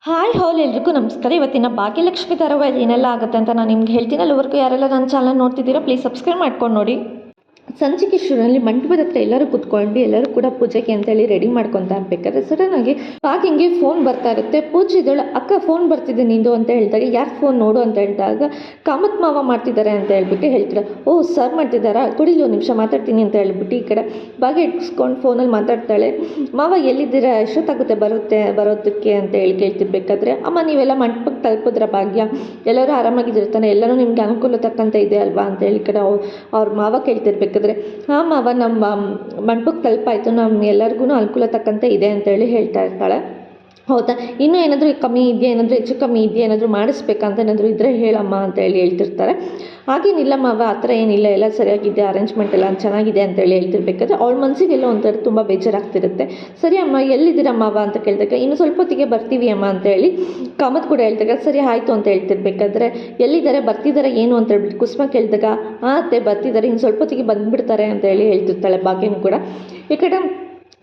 Hi haul ಎಲ್ರಿಗೂ ನಮಸ್ಕಾರ. ಇವತ್ತಿನ ಭಾಗ್ಯಲಕ್ಷ್ಮಿ ಧಾರಾವಾಹಿ ಏನೆಲ್ಲ ಆಗುತ್ತೆ ಅಂತ ನಾನು ನಿಮ್ಗೆ ಹೇಳ್ತೀನಿ. ಅಲ್ಲಿವರೆಗೂ ಯಾರೆಲ್ಲ ನನ್ನ ಚಾನಲ್ ನೋಡ್ತಿದ್ದೀರಾ ಪ್ಲೀಸ್ ಸಬ್ಸ್ಕ್ರೈಬ್ ಮಾಡ್ಕೊಂಡು ನೋಡಿ. ಸಂಚಿಕೆ ಶುರುವಿನಲ್ಲಿ ಮಂಟಪದ ಹತ್ರ ಎಲ್ಲರೂ ಕುತ್ಕೊಂಡು ಎಲ್ಲರೂ ಕೂಡ ಪೂಜೆಗೆ ಅಂತೇಳಿ ರೆಡಿ ಮಾಡ್ಕೊತಾ ಇರ್ಬೇಕಾದ್ರೆ ಸಡನ್ನಾಗಿ ಹಿಂಗೆ ಫೋನ್ ಬರ್ತಾ ಇರುತ್ತೆ. ಪೂಜೆ ಇದ್ದಳು, ಅಕ್ಕ ಫೋನ್ ಬರ್ತಿದೆ ನಿಂದು ಅಂತ ಹೇಳಿದಾಗ ಯಾರು ಫೋನ್ ನೋಡು ಅಂತ ಹೇಳಿದಾಗ ಕಾಮತ್ ಮಾವ ಮಾಡ್ತಿದ್ದಾರೆ ಅಂತ ಹೇಳ್ಬಿಟ್ಟು ಹೇಳ್ತಾರೆ. ಓ ಸರ್ ಮಾಡ್ತಿದ್ದಾರಾ, ಕೊಡಿಲಿ ಒಂದು ನಿಮಿಷ ಮಾತಾಡ್ತೀನಿ ಅಂತ ಹೇಳ್ಬಿಟ್ಟು ಈ ಕಡೆ ಭಾಗ್ಯ ಇಟ್ಸ್ಕೊಂಡು ಫೋನಲ್ಲಿ ಮಾತಾಡ್ತಾಳೆ. ಮಾವ ಎಲ್ಲಿದ್ದೀರಾ, ಎಷ್ಟೊತ್ತಾಗುತ್ತೆ ಬರೋದಕ್ಕೆ ಅಂತ ಹೇಳಿ ಕೇಳ್ತಿರ್ಬೇಕಾದ್ರೆ ಅಮ್ಮ ನೀವೆಲ್ಲ ಮಂಟಪಕ್ಕೆ ತಲುಪಿದ್ರ ಭಾಗ್ಯ, ಎಲ್ಲರೂ ಆರಾಮಾಗಿದ್ದಿರ್ತಾನೆ, ಎಲ್ಲರೂ ನಿಮ್ಗೆ ಅನುಕೂಲ ತಕ್ಕಂತ ಇದೆ ಅಲ್ವಾ ಅಂತ ಹೇಳಿ ಕಡೆ ಅವ್ರ ಮಾವ ಕೇಳ್ತಿರ್ಬೇಕಾದ್ರೆ ಹಾಂ ಮಾವ ನಮ್ಮ ಮಂಟಪಕ್ಕೆ ತಲುಪಾಯಿತು, ನಮ್ಮ ಎಲ್ಲರಿಗೂ ಅನುಕೂಲ ತಕ್ಕಂತೆ ಇದೆ ಅಂತೇಳಿ ಹೇಳ್ತಾ ಇರ್ತಾಳೆ. ಹೌದಾ, ಇನ್ನೂ ಏನಾದರೂ ಕಮ್ಮಿ ಇದೆಯಾ, ಏನಾದರೂ ಹೆಚ್ಚು ಕಮ್ಮಿ ಇದೆಯಾ, ಏನಾದರೂ ಮಾಡಿಸ್ಬೇಕಂತ ಏನಾದರೂ ಇದ್ದರೆ ಹೇಳಮ್ಮ ಅಂತ ಹೇಳ್ತಿರ್ತಾರೆ. ಹಾಗೇನಿಲ್ಲ ಮಾವ ಆ ಥರ ಏನಿಲ್ಲ, ಎಲ್ಲ ಸರಿಯಾಗಿದೆ, ಅರೇಂಜ್ಮೆಂಟ್ ಎಲ್ಲ ಚೆನ್ನಾಗಿದೆ ಅಂತೇಳಿ ಹೇಳ್ತಿರ್ಬೇಕಾದ್ರೆ ಅವಳ ಮನಸ್ಸಿಗೆಲ್ಲ ಒಂಥರ ತುಂಬ ಬೇಜಾರಾಗ್ತಿರುತ್ತೆ. ಸರಿ ಅಮ್ಮ ಎಲ್ಲಿದ್ದೀರ ಮಾವ ಅಂತ ಕೇಳಿದಾಗ ಇನ್ನು ಸ್ವಲ್ಪ ಹೊತ್ತಿಗೆ ಬರ್ತೀವಿ ಅಮ್ಮ ಅಂತೇಳಿ ಕಾಮತ್ ಕೂಡ ಹೇಳ್ದಾಗ ಸರಿ ಆಯಿತು ಅಂತ ಹೇಳ್ತಿರ್ಬೇಕಾದ್ರೆ ಎಲ್ಲಿದ್ದಾರೆ ಬರ್ತಿದ್ದಾರೆ ಏನು ಅಂತ ಹೇಳ್ಬಿಟ್ಟು ಕುಸುಮ ಕೇಳಿದಾಗ ಅತ್ತೆ ಬರ್ತಿದ್ದಾರೆ, ಇನ್ನು ಸ್ವಲ್ಪ ಹೊತ್ತಿಗೆ ಬಂದುಬಿಡ್ತಾರೆ ಅಂತ ಹೇಳ್ತಿರ್ತಾಳೆ ಭಾಗ್ಯನೂ ಕೂಡ. ಈ ಕಡೆ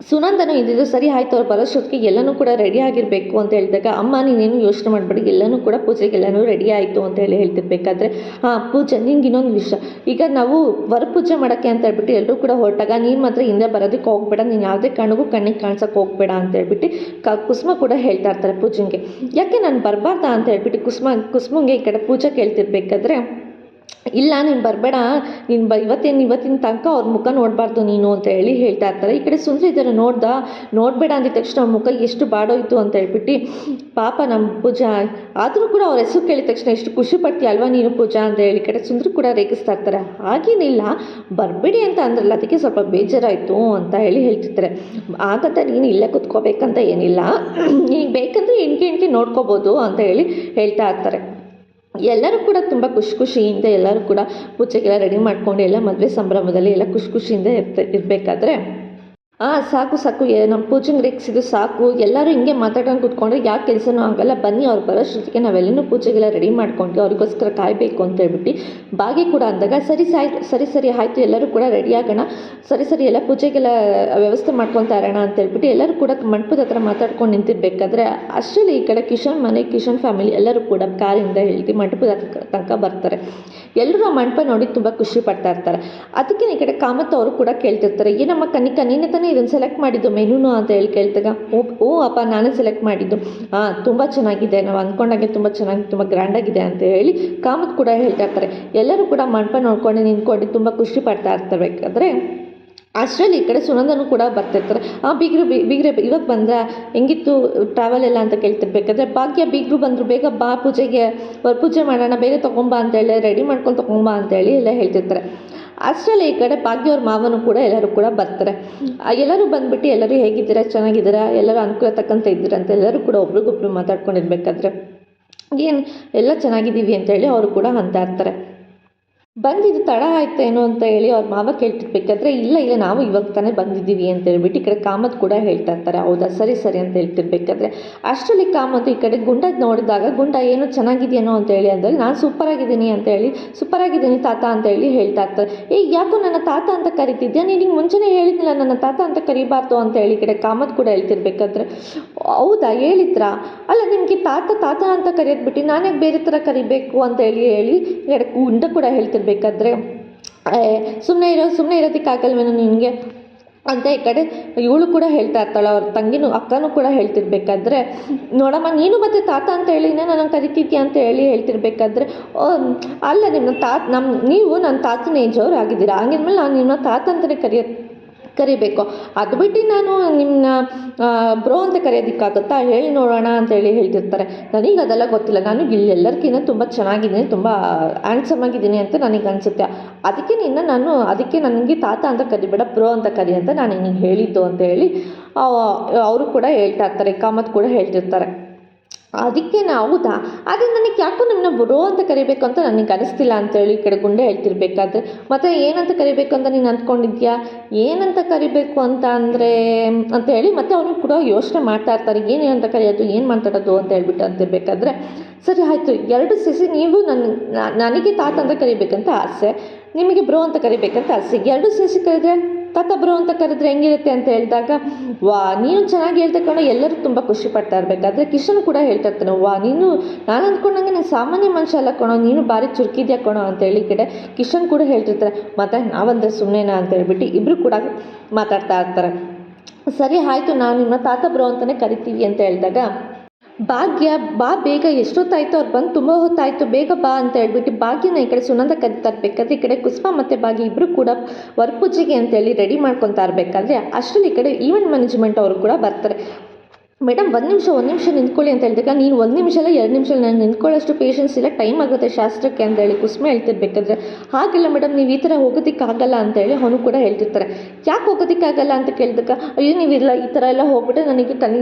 ಸುನಂದನೂ ಇದ್ದಿದ್ದು ಸರಿ ಆಯಿತು ಅವ್ರು ಬರೋಷ್ಟೊತ್ತಿಗೆ ಎಲ್ಲನೂ ಕೂಡ ರೆಡಿ ಆಗಿರಬೇಕು ಅಂತ ಹೇಳಿದಾಗ ಅಮ್ಮ ನೀನೇನು ಯೋಚನೆ ಮಾಡಬೇಡಿ, ಎಲ್ಲನೂ ಕೂಡ ಪೂಜೆಗೆ ಎಲ್ಲನೂ ರೆಡಿ ಆಯಿತು ಅಂತ ಹೇಳ್ತಿರ್ಬೇಕಾದ್ರೆ ಪೂಜೆ ನಿನ್ಗೆ ಇನ್ನೊಂದು ವಿಷಯ, ಈಗ ನಾವು ವರ ಪೂಜೆ ಮಾಡೋಕ್ಕೆ ಅಂತ ಹೇಳ್ಬಿಟ್ಟು ಎಲ್ಲರೂ ಕೂಡ ಹೊರಟಾಗ ನೀನು ಮಾತ್ರ ಹಿಂದೆ ಬರೋದಕ್ಕೆ ಹೋಗ್ಬೇಡ, ನೀನು ಯಾವುದೇ ಕಣ್ಣಿಗೂ ಕಣ್ಣಿಗೆ ಕಾಣಿಸೋಕೆ ಹೋಗ್ಬೇಡ ಅಂತ ಹೇಳ್ಬಿಟ್ಟು ಕುಸುಮ ಕೂಡ ಹೇಳ್ತಾ ಇರ್ತಾರೆ ಪೂಜೆಗೆ. ಯಾಕೆ ನಾನು ಬರಬಾರ್ದಾ ಅಂತ ಹೇಳ್ಬಿಟ್ಟು ಕುಸುಮಂಗೆ ಈ ಕಡೆ ಪೂಜೆ ಕೇಳ್ತಿರ್ಬೇಕಾದ್ರೆ ಇಲ್ಲ ನೀನು ಬರಬೇಡ, ನೀನು ಇವತ್ತಿನ ತನಕ ಅವ್ರ ಮುಖ ನೋಡಬಾರ್ದು ನೀನು ಅಂತ ಹೇಳ್ತಾ ಇರ್ತಾರೆ. ಈ ಕಡೆ ಸುಂದರ ಇದ್ದಾರೆ ನೋಡಬೇಡ ಅಂದಿದ ತಕ್ಷಣ ಅವ್ರ ಮುಖ ಎಷ್ಟು ಬಾಡೋಯ್ತು ಅಂತ ಹೇಳ್ಬಿಟ್ಟು ಪಾಪ ನಮ್ಮ ಪೂಜಾ, ಆದರೂ ಕೂಡ ಅವ್ರ ಹೆಸರು ಕೇಳಿದ ತಕ್ಷಣ ಎಷ್ಟು ಖುಷಿ ಪಡ್ತೀಯ ಅಲ್ವಾ ನೀನು ಪೂಜಾ ಅಂತ ಈ ಕಡೆ ಸುಂದರ ಕೂಡ ರೇಗಿಸ್ತಾ ಇರ್ತಾರೆ. ಹಾಗೇನಿಲ್ಲ ಬರಬೇಡಿ ಅಂತ ಅಂದ್ರಲ್ಲ ಅದಕ್ಕೆ ಸ್ವಲ್ಪ ಬೇಜಾರಾಯಿತು ಅಂತ ಹೇಳ್ತಿರ್ತಾರೆ. ಆಗತ್ತೆ ನೀನು ಇಲ್ಲೇ ಕುತ್ಕೋಬೇಕಂತ ಏನಿಲ್ಲ, ನೀನು ಬೇಕಂದ್ರೆ ಎಣ್ಕೆ ನೋಡ್ಕೋಬೋದು ಅಂತ ಹೇಳ್ತಾ ಇರ್ತಾರೆ. ಎಲ್ಲರೂ ಕೂಡ ತುಂಬ ಖುಷಿಯಿಂದ ಎಲ್ಲರೂ ಕೂಡ ಪೂಜೆಗೆಲ್ಲ ರೆಡಿ ಮಾಡ್ಕೊಂಡು ಎಲ್ಲ ಮದುವೆ ಸಂಭ್ರಮದಲ್ಲಿ ಎಲ್ಲ ಖುಷಿಯಿಂದ ಇರಬೇಕಾದ್ರೆ ಸಾಕು ನಮ್ಮ ಪೂಜೆಗೆ ರೇಗಿಸಿದ್ದು ಸಾಕು, ಎಲ್ಲರೂ ಹಿಂಗೆ ಮಾತಾಡ್ಕೊಂಡು ಕೂತ್ಕೊಂಡ್ರೆ ಯಾಕೆ ಕೆಲಸನೂ ಆಗಲ್ಲ, ಬನ್ನಿ ಅವ್ರು ಬರೋಷ್ಟೊತ್ತಿಗೆ ನಾವೆಲ್ಲನೂ ಪೂಜೆಗೆಲ್ಲ ರೆಡಿ ಮಾಡ್ಕೊಂಡು ಅವ್ರಿಗೋಸ್ಕರ ಕಾಯಬೇಕು ಅಂತ ಹೇಳ್ಬಿಟ್ಟು ಭಾಗ್ಯ ಕೂಡ ಅಂದಾಗ ಸರಿ ಆಯಿತು ಎಲ್ಲರೂ ಕೂಡ ರೆಡಿ ಆಗೋಣ, ಸರಿ ಎಲ್ಲ ಪೂಜೆಗೆಲ್ಲ ವ್ಯವಸ್ಥೆ ಮಾಡ್ಕೊತಾ ಇರೋಣ ಅಂತ ಹೇಳ್ಬಿಟ್ಟು ಎಲ್ಲರೂ ಕೂಡ ಮಂಟಪದ ಹತ್ರ ಮಾತಾಡ್ಕೊಂಡು ನಿಂತಿರ್ಬೇಕಾದ್ರೆ ಅಷ್ಟರಲ್ಲಿ ಈ ಕಡೆ ಕಿಶನ್ ಫ್ಯಾಮಿಲಿ ಎಲ್ಲರೂ ಕೂಡ ಕಾರಿಂದ ಹೇಳ್ತಿ ಮಂಟಪದ ತನಕ ಬರ್ತಾರೆ. ಎಲ್ಲರೂ ಆ ಮಂಟಪ ನೋಡಿ ತುಂಬ ಖುಷಿ ಪಡ್ತಾ ಇರ್ತಾರೆ. ಅದಕ್ಕೆ ಈ ಕಡೆ ಕಾಮತ್ ಅವರು ಕೂಡ ಕೇಳ್ತಿರ್ತಾರೆ, ಏನಮ್ಮ ಕನಿಕಾ ನೀನೇ ತಾನೇ ಇದನ್ನು ಸೆಲೆಕ್ಟ್ ಮಾಡಿದ್ದು ಮೆನುನು ಅಂತ ಕೇಳ್ದಾಗ ಓ ಅಪ್ಪ ನಾನೇ ಸೆಲೆಕ್ಟ್ ಮಾಡಿದ್ದು, ತುಂಬ ಚೆನ್ನಾಗಿದೆ, ನಾವು ಅಂದ್ಕೊಂಡಾಗೆ ತುಂಬ ಚೆನ್ನಾಗಿ ತುಂಬ ಗ್ರ್ಯಾಂಡಾಗಿದೆ ಅಂತ ಕಾಮತ್ ಕೂಡ ಹೇಳ್ತಾ ಇರ್ತಾರೆ. ಎಲ್ಲರೂ ಕೂಡ ಮಂಟಪ ನೋಡ್ಕೊಂಡು ನಿಂತ್ಕೊಂಡು ತುಂಬ ಖುಷಿ ಪಡ್ತಾ ಇರ್ತಿರ್ಬೇಕಾದ್ರೆ ಅಷ್ಟರಲ್ಲಿ ಈ ಕಡೆ ಸುನಂದನೂ ಕೂಡ ಬರ್ತಿರ್ತಾರೆ. ಬೀಗ್ರೆ ಇವಾಗ ಬಂದ್ರೆ ಹೆಂಗಿತ್ತು ಟ್ರಾವೆಲ್ ಎಲ್ಲ ಅಂತ ಕೇಳ್ತಿರ್ಬೇಕಾದ್ರೆ ಭಾಗ್ಯ ಬೀಗರು ಬಂದರು, ಬೇಗ ಬಾ ಪೂಜೆಗೆ ಪೂಜೆ ಮಾಡೋಣ, ಬೇಗ ತೊಗೊಂಬಾ ಅಂತೇಳಿ ರೆಡಿ ಮಾಡ್ಕೊಂಡು ತೊಗೊಂಬಾ ಅಂತೇಳಿ ಎಲ್ಲ ಹೇಳ್ತಿರ್ತಾರೆ. ಅಷ್ಟರಲ್ಲಿ ಈ ಕಡೆ ಭಾಗ್ಯ ಅವ್ರ ಮಾವನು ಕೂಡ ಎಲ್ಲರೂ ಕೂಡ ಬರ್ತಾರೆ. ಎಲ್ಲರೂ ಬಂದುಬಿಟ್ಟು ಎಲ್ಲರೂ ಹೇಗಿದ್ದೀರಾ, ಚೆನ್ನಾಗಿದ್ದೀರಾ, ಎಲ್ಲರೂ ಅನುಕೂಲ ತಕ್ಕಂತ ಇದ್ದೀರಾ ಅಂತ ಎಲ್ಲರೂ ಕೂಡ ಒಬ್ರಿಗೊಬ್ರು ಮಾತಾಡ್ಕೊಂಡಿರ್ಬೇಕಾದ್ರೆ ಏನು ಎಲ್ಲ ಚೆನ್ನಾಗಿದ್ದೀವಿ ಅಂತೇಳಿ ಅವರು ಕೂಡ ಅಂತ ಇರ್ತಾರೆ. ಬಂದಿದ್ದು ತಡ ಆಯ್ತೇನೋ ಅಂತ ಅವ್ರ ಮಾವ ಕೇಳ್ತಿರ್ಬೇಕಾದ್ರೆ ಇಲ್ಲ ನಾವು ಇವಾಗ ತಾನೇ ಬಂದಿದ್ದೀವಿ ಅಂತ ಹೇಳ್ಬಿಟ್ಟು ಈ ಕಡೆ ಕಾಮತ್ ಕೂಡ ಹೇಳ್ತಾ ಇರ್ತಾರೆ. ಹೌದಾ ಸರಿ ಅಂತ ಹೇಳ್ತಿರ್ಬೇಕಾದ್ರೆ ಅಷ್ಟರಲ್ಲಿ ಕಾಮತ್ ಈ ಕಡೆ ಗುಂಡ ನೋಡಿದಾಗ ಗುಂಡ ಏನು ಚೆನ್ನಾಗಿದೆಯೇನೋ ಅಂತ ಅಂದಾಗ ನಾನು ಸೂಪರಾಗಿದ್ದೀನಿ ಅಂತ ಸೂಪರಾಗಿದ್ದೀನಿ ತಾತ ಅಂತ ಹೇಳ್ತಾ ಇರ್ತಾರೆ. ಯಾಕೋ ನನ್ನ ತಾತ ಅಂತ ಕರಿತಿದ್ಯಾ, ನೀನಿಗೆ ಮುಂಚೆನೇ ಹೇಳಿದ್ನಿಲ್ಲ ನನ್ನ ತಾತ ಅಂತ ಕರಿಬಾರ್ದು ಅಂತ ಈ ಕಡೆ ಕಾಮತ್ ಕೂಡ ಹೇಳ್ತಿರ್ಬೇಕಾದ್ರೆ ಹೌದಾ ಹೇಳಿದ್ರಾ, ಅಲ್ಲ ನಿಮಗೆ ತಾತ ಅಂತ ಕರೆಯೋದು ಬಿಟ್ಟು ನಾನೇ ಬೇರೆ ಥರ ಕರಿಬೇಕು ಅಂತ ಈ ಕಡೆ ಗುಂಡ ಕೂಡ ಹೇಳ್ತಿರ್ಬೇಕಾದ್ರೆ ಸುಮ್ಮನೆ ಇರೋದಕ್ಕಾಗಲ್ವೇನೋ ನಿನಗೆ ಅಂತ ಈ ಕಡೆ ಇವಳು ಕೂಡ ಹೇಳ್ತಾ ಇರ್ತಾಳೆ. ಅವ್ರ ತಂಗಿನೂ ಅಕ್ಕನೂ ಕೂಡ ಹೇಳ್ತಿರ್ಬೇಕಾದ್ರೆ ನೋಡಮ್ಮ ನೀನು ಮತ್ತೆ ತಾತ ಅಂತ ಹೇಳಿನೇ ನಾನು ಕರಿತಿದ್ಯಾ ಅಂತ ಹೇಳ್ತಿರ್ಬೇಕಾದ್ರೆ ಅಲ್ಲ ನೀವು ನನ್ನ ತಾತನ ಏಜವ್ರು ಆಗಿದ್ದೀರಾ, ಹಂಗಿದ್ಮೇಲೆ ನಾನು ನಿಮ್ಮ ತಾತ ಅಂತಲೇ ಕರಿಬೇಕು, ಅದು ಬಿಟ್ಟು ನಾನು ನಿಮ್ಮನ್ನ ಬ್ರೋ ಅಂತ ಕರೆಯೋದಕ್ಕಾಗುತ್ತಾ ಹೇಳಿ ನೋಡೋಣ ಅಂತ ಹೇಳ್ತಿರ್ತಾರೆ. ನನಗೆ ಅದೆಲ್ಲ ಗೊತ್ತಿಲ್ಲ, ನಾನು ಇಲ್ಲೆಲ್ಲರಿಗಿಂತ ತುಂಬ ಚೆನ್ನಾಗಿದ್ದೀನಿ, ತುಂಬ ಹ್ಯಾಂಡ್ಸಮ್ ಆಗಿದ್ದೀನಿ ಅಂತ ನನಗೆ ಅನಿಸುತ್ತೆ, ಅದಕ್ಕೆ ನನಗೆ ತಾತ ಅಂತ ಕರಿಬೇಡ ಬ್ರೋ ಅಂತ ಕರಿ ಅಂತ ನಾನು ನಿನಗೆ ಹೇಳಿದ್ದು ಅಂತ ಅವರು ಕೂಡ ಹೇಳ್ತಾ ಇರ್ತಾರೆ. ಕಾಮತ್ ಕೂಡ ಹೇಳ್ತಿರ್ತಾರೆ. ಅದಕ್ಕೆ ಹೌದಾ, ಆದರೆ ನನಗೆ ಯಾಕೋ ನಿಮ್ಮನ್ನ ಬ್ರೋ ಅಂತ ಕರಿಬೇಕು ಅಂತ ನನಗೆ ಅನಿಸ್ತಿಲ್ಲ ಅಂತೇಳಿ ಈ ಕಡೆ ಗುಂಡೆ ಹೇಳ್ತಿರ್ಬೇಕಾದ್ರೆ ಮತ್ತು ಏನಂತ ಕರಿಬೇಕು ಅಂತ ನೀನು ಅಂದ್ಕೊಂಡಿದ್ಯಾ, ಏನಂತ ಕರಿಬೇಕು ಅಂತ ಅಂದರೆ ಮತ್ತು ಅವನು ಕೂಡ ಯೋಚನೆ ಮಾಡ್ತಾ ಇರ್ತಾರೆ, ಏನೇನಂತ ಕರೆಯೋದು ಏನು ಮಾತಾಡೋದು ಅಂತ ಹೇಳ್ಬಿಟ್ಟು ಅಂತಿರ್ಬೇಕಾದ್ರೆ ಸರಿ ಆಯಿತು ಎರಡು ಸೇರಿಸಿ ನೀವು ನನಗೆ ತಾತ ಅಂತ ಕರಿಬೇಕಂತ ಆಸೆ, ನಿಮಗೆ ಬ್ರೋ ಅಂತ ಕರಿಬೇಕಂತ ಆಸೆ, ಎರಡು ಸೇರಿಸಿ ಕರೆದ್ರೆ ತಾತ ಬ್ರೋ ಅಂತ ಕರೆದ್ರೆ ಹೆಂಗಿರುತ್ತೆ ಅಂತ ಹೇಳಿದಾಗ, ವಾ ನೀನು ಚೆನ್ನಾಗಿ ಹೇಳ್ತಾ ಕಣೋ, ಎಲ್ಲರೂ ತುಂಬ ಖುಷಿ ಪಡ್ತಾ ಇರಬೇಕಾದ್ರೆ ಕಿಶನ್ ಕೂಡ ಹೇಳ್ತಾ ಇರ್ತಾನೆ, ವಾ ನೀನು ನಾನು ಅಂದ್ಕೊಂಡಂಗೆ ನೀನು ಸಾಮಾನ್ಯ ಮನುಷ್ಯ ಅಲ್ಲ ಕಣೋ, ನೀನು ಭಾರಿ ಚುರುಕಿದ್ಯಾ ಕಣೋ ಅಂತ ಹೇಳಿ ಕಡೆ ಕಿಶನ್ ಕೂಡ ಹೇಳ್ತಿರ್ತಾರೆ. ಮತ್ತು ನಾವಂದ್ರೆ ಸುಮ್ಮನೆನಾ ಅಂತ ಹೇಳ್ಬಿಟ್ಟು ಇಬ್ಬರು ಕೂಡ ಮಾತಾಡ್ತಾ ಇರ್ತಾರೆ. ಸರಿ ಆಯಿತು, ನಾವು ನಿಮ್ಮ ತಾತ ಬ್ರೋ ಅಂತಲೇ ಕರಿತೀವಿ ಅಂತ ಹೇಳಿದಾಗ, ಭಾಗ್ಯ ಬಾ ಬೇಗ, ಎಷ್ಟೊತ್ತಾಯಿತು ಅವ್ರು ಬಂದು ತುಂಬ ಹೊತ್ತಾಯಿತು, ಬೇಗ ಬಾ ಅಂತ ಹೇಳ್ಬಿಟ್ಟು ಭಾಗ್ಯನ ಈ ಕಡೆ ಸುನಂದ ಕರಿತಾ ಇರಬೇಕಾದ್ರೆ ಈ ಕಡೆ ಕುಸುಮ ಮತ್ತು ಭಾಗ್ಯ ಇಬ್ಬರು ಕೂಡ ವರಪೂಜೆಗೆ ಅಂತೇಳಿ ರೆಡಿ ಮಾಡ್ಕೊತಾ ಇರಬೇಕಾದ್ರೆ ಅಷ್ಟರಲ್ಲಿ ಈ ಕಡೆ ಈವೆಂಟ್ ಮ್ಯಾನೇಜ್ಮೆಂಟ್ ಅವರು ಕೂಡ ಬರ್ತಾರೆ. ಮೇಡಮ್ ಒಂದು ನಿಮಿಷ ನಿಂತ್ಕೊಳ್ಳಿ ಅಂತ ಹೇಳಿದಾಗ, ನೀನು 1 ನಿಮಿಷ ಅಲ್ಲ 2 ನಿಮಿಷ ನಾನು ನಿಂತ್ಕೊಳ್ಳೋಷ್ಟು ಪೇಷನ್ಸ್ ಇಲ್ಲ, ಟೈಮ್ ಆಗುತ್ತೆ ಶಾಸ್ತ್ರಕ್ಕೆ ಅಂತ ಹೇಳಿ ಕುಸುಮ ಹೇಳ್ತಿರ್ಬೇಕಾದ್ರೆ, ಹಾಗೆಲ್ಲ ಮೇಡಮ್ ನೀವು ಈ ಥರ ಹೋಗೋದಕ್ಕಾಗಲ್ಲ ಅಂತೇಳಿ ಅವನು ಕೂಡ ಹೇಳ್ತಿರ್ತಾರೆ. ಯಾಕೆ ಹೋಗೋದಕ್ಕಾಗಲ್ಲ ಅಂತ ಕೇಳಿದಾಗ, ಅಯ್ಯೋ ನೀವಿಲ್ಲ ಈ ಥರ ಎಲ್ಲ ಹೋಗ್ಬಿಟ್ಟು ನನಗೆ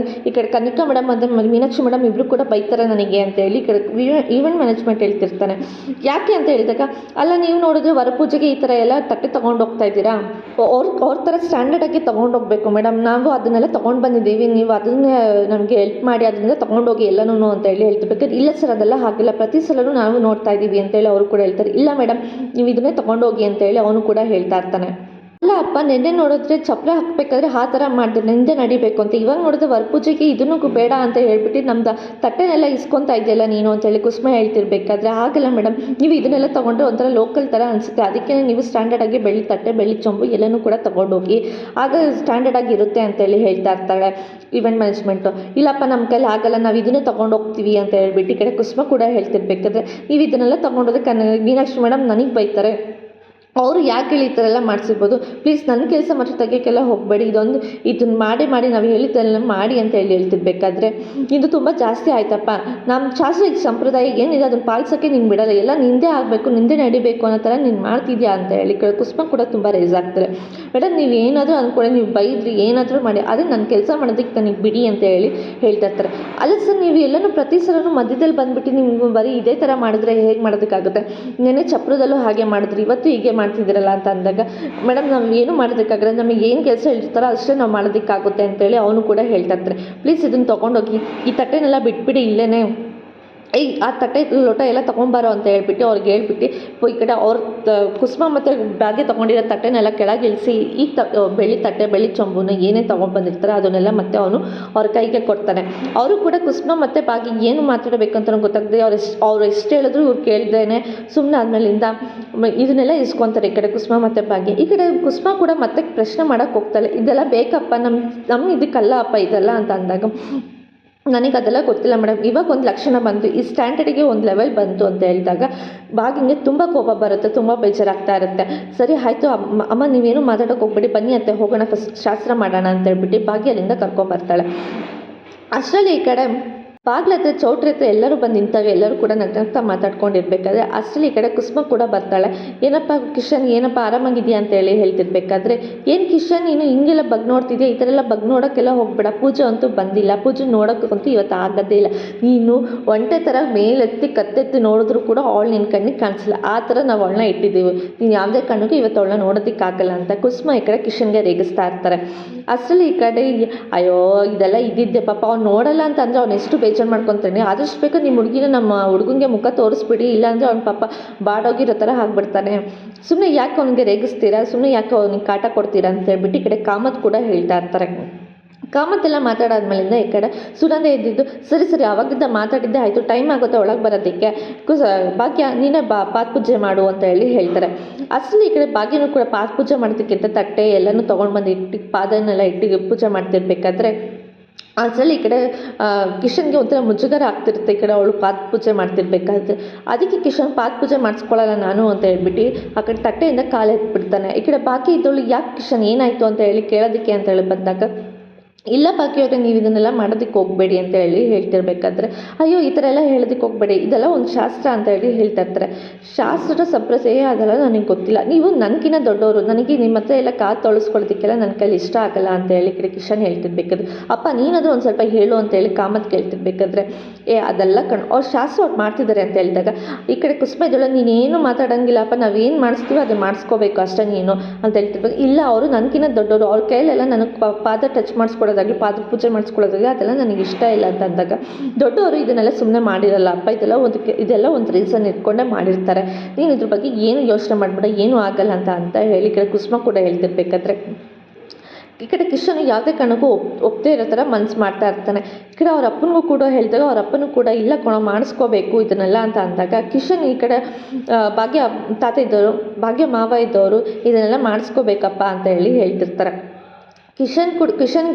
ಈ ಕಡೆ ಕನಿಕಾ ಮೇಡಮ್ ಮತ್ತು ಮೀನಾಕ್ಷಿ ಮೇಡಮ್ ಇಬ್ಬರು ಕೂಡ ಬೈತಾರೆ ನನಗೆ ಅಂತ ಹೇಳಿ ಈ ಕಡೆ ಈವೆಂಟ್ ಮ್ಯಾನೇಜ್ಮೆಂಟ್ ಹೇಳ್ತಿರ್ತಾನೆ. ಯಾಕೆ ಅಂತ ಹೇಳಿದಾಗ, ಅಲ್ಲ ನೀವು ನೋಡಿದ್ರೆ ವರಪೂಜೆಗೆ ಈ ಥರ ಎಲ್ಲ ತಟ್ಟೆ ತೊಗೊಂಡು ಹೋಗ್ತಾ ಇದ್ದೀರಾ, ಅವ್ರ ಥರ ಸ್ಟ್ಯಾಂಡರ್ಡಾಗಿ ತೊಗೊಂಡು ಹೋಗಬೇಕು ಮೇಡಮ್, ನಾವು ಅದನ್ನೆಲ್ಲ ತೊಗೊಂಡು ಬಂದಿದ್ದೀವಿ, ನೀವು ಅದನ್ನೇ ನಮಗೆ ಹೆಲ್ಪ್ ಮಾಡಿ ಅದರಿಂದ ತೊಗೊಂಡೋಗಿ ಎಲ್ಲನೂ ಅಂತ ಹೇಳಿ ಹೇಳ್ತಿರ್ಬೇಕಾದ್ರೆ, ಇಲ್ಲ ಸರ್ ಅದೆಲ್ಲ ಹಾಗಿಲ್ಲ, ಪ್ರತಿ ಸಲವೂ ನಾವು ನೋಡ್ತಾ ಇದ್ದೀವಿ ಅಂತೇಳಿ ಅವರು ಕೂಡ ಹೇಳ್ತಾರೆ. ಇಲ್ಲ ಮೇಡಮ್ ನೀವು ಇದನ್ನೇ ತೊಗೊಂಡೋಗಿ ಅಂತೇಳಿ ಅವನು ಕೂಡ ಹೇಳ್ತಾ ಇರ್ತಾನೆ. ಅಲ್ಲ ಅಪ್ಪ, ನೆನ್ನೆ ನೋಡಿದ್ರೆ ಚಪ್ಪರ ಹಾಕಬೇಕಾದ್ರೆ ಆ ಥರ ಮಾಡಿದ್ರೆ ನಿಂದೆ ನಡಿಬೇಕು ಅಂತ, ಇವಾಗ ನೋಡಿದ್ರೆ ವರಪೂಜೆಗೆ ಇದನ್ನು ಬೇಡ ಅಂತ ಹೇಳ್ಬಿಟ್ಟು ನಮ್ದು ತಟ್ಟೆನೆಲ್ಲ ಇಸ್ಕೊತಾ ಇದೆಯಲ್ಲ ನೀನು ಅಂತೇಳಿ ಕುಸುಮ ಹೇಳ್ತಿರ್ಬೇಕಾದ್ರೆ, ಹಾಗೆಲ್ಲ ಮೇಡಮ್ ನೀವು ಇದನ್ನೆಲ್ಲ ತೊಗೊಂಡ್ರೆ ಒಂಥರ ಲೋಕಲ್ ಥರ ಅನಿಸುತ್ತೆ, ಅದಕ್ಕೆ ನೀವು ಸ್ಟ್ಯಾಂಡರ್ಡಾಗಿ ಬೆಳ್ಳಿ ತಟ್ಟೆ ಬೆಳ್ಳಿ ಚೊಂಬು ಎಲ್ಲನೂ ಕೂಡ ತೊಗೊಂಡೋಗಿ ಆಗ ಸ್ಟ್ಯಾಂಡರ್ಡಾಗಿ ಇರುತ್ತೆ ಅಂತೇಳಿ ಹೇಳ್ತಾ ಇರ್ತಾಳೆ ಈವೆಂಟ್ ಮ್ಯಾನೇಜ್ಮೆಂಟು. ಇಲ್ಲಪ್ಪ ನಮ್ಮ ಕೈಲಿ ಆಗಲ್ಲ, ನಾವು ಇದನ್ನೇ ತೊಗೊಂಡು ಹೋಗ್ತೀವಿ ಅಂತ ಹೇಳ್ಬಿಟ್ಟು ಈ ಕಡೆ ಕುಸುಮ ಕೂಡ ಹೇಳ್ತಿರ್ಬೇಕಾದ್ರೆ, ನೀವು ಇದನ್ನೆಲ್ಲ ತೊಗೊಂಡೋದಕ್ಕೆ ಮೀನಾಕ್ಷಿ ಮೇಡಮ್ ನನಗೆ ಬೈತಾರೆ, ಅವರು ಯಾಕೆ ಹೇಳಿ ಈ ಥರ ಎಲ್ಲ ಮಾಡಿಸಿರ್ಬೋದು, ಪ್ಲೀಸ್ ನನ್ನ ಕೆಲಸ ಮಾತ್ರ ತೆಗಿಯೋಕ್ಕೆಲ್ಲ ಹೋಗಬೇಡಿ, ಇದನ್ನು ಮಾಡಿ ನಾವು ಹೇಳಿದ್ದೆಲ್ಲ ಮಾಡಿ ಅಂತ ಹೇಳ್ತಿರ್ಬೇಕಾದ್ರೆ, ಇದು ತುಂಬ ಜಾಸ್ತಿ ಆಯ್ತಪ್ಪ, ನಮ್ಮ ಶಾಸ್ತ್ರ ಸಂಪ್ರದಾಯ ಏನಿದೆ ಅದನ್ನು ಪಾಲಿಸೋಕ್ಕೆ ನೀನು ಬಿಡೋಲ್ಲ, ಎಲ್ಲ ನಿಂದೇ ಆಗಬೇಕು, ನಿಂದೇ ನಡಿಬೇಕು ಅನ್ನೋ ಥರ ನೀನು ಮಾಡ್ತಿದ್ಯಾ ಅಂತ ಹೇಳಿ ಕುಸುಮ ಕೂಡ ತುಂಬ ರೇಸ್ ಆಗ್ತಾರೆ. ಮೇಡಮ್ ನೀವು ಏನಾದರೂ ಅಂದ್ಕೊಳ್ಳಿ, ನೀವು ಬೈದ್ರಿ ಏನಾದರೂ ಮಾಡಿ, ಅದೇ ನನ್ನ ಕೆಲಸ ಮಾಡೋದಕ್ಕೆ ನನಗೆ ಬಿಡಿ ಅಂತ ಹೇಳಿ ಹೇಳ್ತಾ ಇರ್ತಾರೆ. ಅಲ್ಲ ಸರ್ ನೀವು ಎಲ್ಲನೂ ಪ್ರತಿ ಸಲನೂ ಮಧ್ಯದಲ್ಲಿ ಬಂದುಬಿಟ್ಟು ನೀವು ಬರೀ ಇದೇ ಥರ ಮಾಡಿದ್ರೆ ಹೇಗೆ ಮಾಡೋದಕ್ಕಾಗುತ್ತೆ, ನೆನ್ನೆ ಚಪ್ರದಲ್ಲೂ ಹಾಗೆ ಮಾಡಿದ್ರಿ, ಇವತ್ತು ಹೀಗೆ ಮಾಡ್ತಿದ್ದೀರಲ್ಲ ಅಂತ ಅಂದಾಗ, ಮೇಡಮ್ ನಾವು ಏನು ಮಾಡೋದಕ್ಕಾಗಲ್ಲ, ನಮಗೆ ಏನು ಕೆಲಸ ಹೇಳ್ತಾರೋ ಅಷ್ಟೇ ನಾವು ಮಾಡೋದಕ್ಕಾಗುತ್ತೆ ಅಂತೇಳಿ ಅವನು ಕೂಡ ಹೇಳ್ತಾ ಇರ್ತಾರೆ. ಪ್ಲೀಸ್ ಇದನ್ನು ತೊಗೊಂಡೋಗಿ ಈ ತಟ್ಟೆನೆಲ್ಲ ಬಿಟ್ಬಿಡಿ ಇಲ್ಲೇ, ಆ ತಟ್ಟೆ ಲೋಟ ಎಲ್ಲ ತೊಗೊಂಬಾರೋ ಅಂತ ಹೇಳ್ಬಿಟ್ಟು ಅವ್ರಿಗೆ ಹೇಳ್ಬಿಟ್ಟು ಈ ಕಡೆ ಅವ್ರ ಕುಸುಮ ಮತ್ತು ಬ್ಯಾಗೆ ತೊಗೊಂಡಿರೋ ತಟ್ಟೆನೆಲ್ಲ ಕೆಳಗೆ ಇಳಿಸಿ ಈ ಬೆಳ್ಳಿ ತಟ್ಟೆ ಬೆಳ್ಳಿ ಚೊಂಬುನ ಏನೇ ತೊಗೊಂಡ್ಬಂದಿರ್ತಾರೆ ಅದನ್ನೆಲ್ಲ ಮತ್ತೆ ಅವನು ಅವ್ರ ಕೈಗೆ ಕೊಡ್ತಾನೆ. ಅವರು ಕೂಡ ಕುಸುಮ ಮತ್ತು ಬಾಗಿ ಏನು ಮಾತಾಡಬೇಕು ಅಂತ ಗೊತ್ತಾಗದೆ ಅವ್ರು ಎಷ್ಟು ಹೇಳಿದ್ರು ಇವ್ರು ಕೇಳ್ದೇನೆ ಸುಮ್ಮನೆ ಆದಮೇಲಿಂದ ಇದನ್ನೆಲ್ಲ ಇಸ್ಕೊತಾರೆ ಈ ಕಡೆ ಕುಸುಮ ಮತ್ತು ಬಾಗಿ. ಈ ಕಡೆ ಕುಸುಮ ಕೂಡ ಮತ್ತೆ ಪ್ರಶ್ನೆ ಮಾಡೋಕ್ಕೆ ಹೋಗ್ತಾಳೆ, ಇದೆಲ್ಲ ಬೇಕಪ್ಪ, ನಮ್ಮ ಇದಕ್ಕಲ್ಲ ಅಪ್ಪ ಇದೆಲ್ಲ ಅಂತ ಅಂದಾಗ, ನನಗೆ ಅದೆಲ್ಲ ಗೊತ್ತಿಲ್ಲ ಮೇಡಮ್, ಇವಾಗ ಒಂದು ಲಕ್ಷಣ ಬಂತು, ಈ ಸ್ಟ್ಯಾಂಡರ್ಡಿಗೆ ಒಂದು ಲೆವೆಲ್ ಬಂತು ಅಂತ ಹೇಳಿದಾಗ ಬಾಗಿಂಗೆ ತುಂಬ ಕೋಪ ಬರುತ್ತೆ, ತುಂಬ ಬೇಜಾರಾಗ್ತಾ ಇರುತ್ತೆ. ಸರಿ ಆಯಿತು ಅಮ್ಮ ನೀವೇನು ಮಾತಾಡೋಕೆ ಹೋಗ್ಬೇಡಿ, ಬನ್ನಿ ಅಂತ ಹೋಗೋಣ, ಫಸ್ಟ್ ಶಾಸ್ತ್ರ ಮಾಡೋಣ ಅಂತ ಹೇಳ್ಬಿಟ್ಟು ಬಾಗಿ ಅಲ್ಲಿಂದ ಕರ್ಕೊಂಬರ್ತಾಳೆ. ಅಷ್ಟರಲ್ಲಿ ಈ ಕಡೆ ಬಾಗ್ಲ ಹತ್ರ ಚೌಟ್ರಿ ಹತ್ರ ಎಲ್ಲರೂ ಬಂದು ನಿಂತಾಗ ಎಲ್ಲರೂ ಕೂಡ ನಗ್ನಗ್ತಾ ಮಾತಾಡ್ಕೊಂಡಿರ್ಬೇಕಾದ್ರೆ ಅಷ್ಟರಲ್ಲಿ ಈ ಕಡೆ ಕುಸುಮ ಕೂಡ ಬರ್ತಾಳೆ. ಏನಪ್ಪ ಕಿಶನ್, ಏನಪ್ಪ ಆರಾಮಾಗಿದೆಯಾ ಅಂತ ಹೇಳಿ ಹೇಳ್ತಿರ್ಬೇಕಾದ್ರೆ, ಏನು ಕಿಶನ್ ನೀನು ಹಿಂಗೆಲ್ಲ ಬಗ್ ನೋಡ್ತಿದ್ಯಾ, ಈ ಥರ ಎಲ್ಲ ಬಗ್ ನೋಡೋಕ್ಕೆಲ್ಲ ಹೋಗ್ಬೇಡ, ಪೂಜೆ ಅಂತೂ ಬಂದಿಲ್ಲ, ಪೂಜೆ ನೋಡೋಕ್ಕಂತೂ ಇವತ್ತು ಆಗೋದೇ ಇಲ್ಲ, ನೀನು ಒಂಟೆ ಥರ ಮೇಲೆತ್ತಿ ಕತ್ತೆತ್ತಿ ನೋಡಿದ್ರು ಕೂಡ ಅವಳು ನಿನ್ನ ಕಣ್ಣಿಗೆ ಕಾಣಿಸಿಲ್ಲ, ಆ ಥರ ನಾವು ಅವಳನ್ನ ಇಟ್ಟಿದ್ದೀವಿ, ನೀನು ಯಾವುದೇ ಕಣ್ಣಿಗೂ ಇವತ್ತು ಅವಳನ್ನ ನೋಡೋದಕ್ಕಾಗಲ್ಲ ಅಂತ ಕುಸುಮ ಈ ಕಡೆ ಕಿಶನ್ಗೆ ರೇಗಿಸ್ತಾ ಇರ್ತಾರೆ. ಅಷ್ಟರಲ್ಲಿ ಈ ಕಡೆ ಅಯ್ಯೋ ಇದೆಲ್ಲ ಇದ್ದಿದ್ದೆ ಪಾಪ, ಅವ್ನು ನೋಡಲ್ಲ ಅಂತ ಅಂದರೆ ಅವ್ನು ಎಷ್ಟು ಬೇಜಾರು ಮಾಡ್ಕೊತಾನೆ, ಆದಷ್ಟು ಬೇಕು ನಿಮ್ಮ ಹುಡುಗಿನ ನಮ್ಮ ಹುಡುಗಂಗೆ ಮುಖ ತೋರಿಸ್ಬಿಡಿ, ಇಲ್ಲಾಂದರೆ ಅವ್ನ ಪಾಪ ಬಾಡೋಗಿರೋ ಥರ ಆಗಿಬಿಡ್ತಾನೆ, ಸುಮ್ಮನೆ ಯಾಕೆ ಅವನಿಗೆ ರೇಗಿಸ್ತೀರಾ, ಸುಮ್ಮನೆ ಯಾಕೆ ಅವನಿಗೆ ಕಾಟ ಕೊಡ್ತೀರಾ ಅಂತ ಹೇಳ್ಬಿಟ್ಟು ಈ ಕಡೆ ಕಾಮತ್ ಕೂಡ ಹೇಳ್ತಾ ಇರ್ತಾರೆ. ಕಾಮತ್ತೆಲ್ಲ ಮಾತಾಡಾದ್ಮೇಲಿಂದ ಈ ಕಡೆ ಸುನಂದ ಎದ್ದಿದ್ದು, ಸರಿ ಆವಾಗಿದ್ದ ಮಾತಾಡಿದ್ದೆ ಆಯಿತು, ಟೈಮ್ ಆಗುತ್ತೆ ಒಳಗೆ ಬರೋದಕ್ಕೆ, ಭಾಗ್ಯ ನೀನೇ ಪಾದ ಪೂಜೆ ಮಾಡು ಅಂತ ಹೇಳಿ ಹೇಳ್ತಾರೆ. ಅಷ್ಟರಲ್ಲಿ ಈ ಕಡೆ ಭಾಗ್ಯನೂ ಕೂಡ ಪಾದ ಪೂಜೆ ಮಾಡೋದಕ್ಕಿಂತ ತಟ್ಟೆ ಎಲ್ಲನೂ ತೊಗೊಂಡು ಬಂದು ಪಾದನೆಲ್ಲ ಇಟ್ಟು ಪೂಜೆ ಮಾಡ್ತಿರ್ಬೇಕಾದ್ರೆ ಅಷ್ಟರಲ್ಲಿ ಈ ಕಡೆ ಕಿಶನ್ಗೆ ಒಂಥರ ಮುಜುಗರ ಆಗ್ತಿರುತ್ತೆ, ಈ ಕಡೆ ಅವಳು ಪಾದ ಪೂಜೆ ಮಾಡ್ತಿರ್ಬೇಕಾದ್ರೆ. ಅದಕ್ಕೆ ಕಿಶನ್ ಪಾದ ಪೂಜೆ ಮಾಡಿಸ್ಕೊಳ್ಳಲ್ಲ ನಾನು ಅಂತ ಹೇಳ್ಬಿಟ್ಟು ಆ ಕಡೆ ತಟ್ಟೆಯಿಂದ ಕಾಲು ಎತ್ಬಿಡ್ತಾನೆ. ಈ ಕಡೆ ಬಾಕಿ ಇದ್ದವಳು ಯಾಕೆ ಕಿಶನ್ ಏನಾಯಿತು ಅಂತ ಹೇಳಿ ಕೇಳೋದಕ್ಕೆ ಅಂತ ಹೇಳಿ ಬಂದಾಗ, ಇಲ್ಲ ಬಾಕಿಯವ್ರೆ ನೀವು ಇದನ್ನೆಲ್ಲ ಮಾಡೋದಕ್ಕೆ ಹೋಗಬೇಡಿ ಅಂತ ಹೇಳಿ ಹೇಳ್ತಿರ್ಬೇಕಾದ್ರೆ, ಅಯ್ಯೋ ಈ ಥರ ಎಲ್ಲ ಹೇಳೋದಕ್ಕೆ ಹೋಗಬೇಡಿ, ಇದೆಲ್ಲ ಒಂದು ಶಾಸ್ತ್ರ ಅಂತ ಹೇಳಿ ಹೇಳ್ತಾ ಇರ್ತಾರೆ. ಶಾಸ್ತ್ರದ ಸಂಪ್ರದಾಯ ಅದೆಲ್ಲ ನನಗೆ ಗೊತ್ತಿಲ್ಲ, ನೀವು ನನಗಿನ್ನ ದೊಡ್ಡವರು, ನನಗೆ ನಿಮ್ಮ ಹತ್ರ ಎಲ್ಲ ಕಾಲು ತೊಳಸ್ಕೊಳ್ಳೋದಕ್ಕೆಲ್ಲ ನನ್ನ ಕೈಲಿ ಇಷ್ಟ ಆಗಲ್ಲ ಅಂತ ಹೇಳಿ ಕಡೆ ಕಿಶನ್ ಹೇಳ್ತಿರ್ಬೇಕಾದ್ರೆ, ಅಪ್ಪ ನೀನಾದರೂ ಒಂದು ಸ್ವಲ್ಪ ಹೇಳು ಅಂತ ಹೇಳಿ ಕಾಮತ್ ಕೇಳ್ತಿರ್ಬೇಕಾದ್ರೆ, ಅದೆಲ್ಲ ಅವ್ರು ಶಾಸ್ತ್ರ ಅವ್ರು ಮಾಡ್ತಿದ್ದಾರೆ ಅಂತ ಹೇಳಿದಾಗ ಈ ಕಡೆ ಕುಸುಮ ಇದ್ದಳು, ನೀನೇನು ಮಾತಾಡೋಂಗಿಲ್ಲಪ್ಪ, ನಾವೇನು ಮಾಡಿಸ್ತೀವೋ ಅದನ್ನು ಮಾಡಿಸ್ಕೋಬೇಕು ಅಷ್ಟೇ ನೀನು ಅಂತ ಹೇಳ್ತಿರ್ಬೇಕು. ಇಲ್ಲ ಅವರು ನನಗಿನ್ನ ದೊಡ್ಡವರು, ಅವ್ರ ಕೈಲೆಲ್ಲ ನನಗೆ ಪಾದ ಟಚ್ ಮಾಡಿಸ್ಕೊಡೋದು ಮಾಡಿಸ್ಕೊಳ್ಳೋದಾಗಲಿ ಪಾದ ಪೂಜೆ ಮಾಡಿಸ್ಕೊಳ್ಳೋದಾಗಲಿ ಅದೆಲ್ಲ ನನಗೆ ಇಷ್ಟ ಇಲ್ಲ ಅಂತ ಅಂದಾಗ ದೊಡ್ಡವರು ಇದನ್ನೆಲ್ಲ ಸುಮ್ಮನೆ ಮಾಡಿರಲ್ಲ ಅಪ್ಪ, ಇದೆಲ್ಲ ಒಂದು ರೀಸನ್ ಇಟ್ಕೊಂಡೇ ಮಾಡಿರ್ತಾರೆ, ನೀನು ಇದ್ರ ಬಗ್ಗೆ ಏನು ಯೋಚನೆ ಮಾಡಬೇಡ, ಏನೂ ಆಗಲ್ಲ ಅಂತ ಹೇಳಿ ಈ ಕಡೆ ಕುಸುಮ ಕೂಡ ಹೇಳ್ತಿರ್ಬೇಕಾದ್ರೆ ಈ ಕಡೆ ಕಿಶನ್ ಯಾವುದೇ ಕಾರಣಕ್ಕೂ ಒಪ್ಪದೇ ಇರೋ ಥರ ಮನ್ಸು ಮಾಡ್ತಾ ಇರ್ತಾನೆ. ಈ ಕಡೆ ಅವ್ರ ಅಪ್ಪನಿಗೂ ಕೂಡ ಹೇಳಿದಾಗ ಅವ್ರ ಅಪ್ಪನೂ ಕೂಡ ಇಲ್ಲ ಮಾಡಿಸ್ಕೋಬೇಕು ಇದನ್ನೆಲ್ಲ ಅಂತ ಅಂದಾಗ ಕಿಶನ್ ಈ ಕಡೆ ಭಾಗ್ಯ ತಾತ ಇದ್ದವರು, ಭಾಗ್ಯ ಮಾವ ಇದ್ದವರು ಇದನ್ನೆಲ್ಲ ಮಾಡಿಸ್ಕೋಬೇಕಪ್ಪ ಅಂತ ಹೇಳಿ ಹೇಳ್ತಿರ್ತಾರೆ. ಕಿಶನ್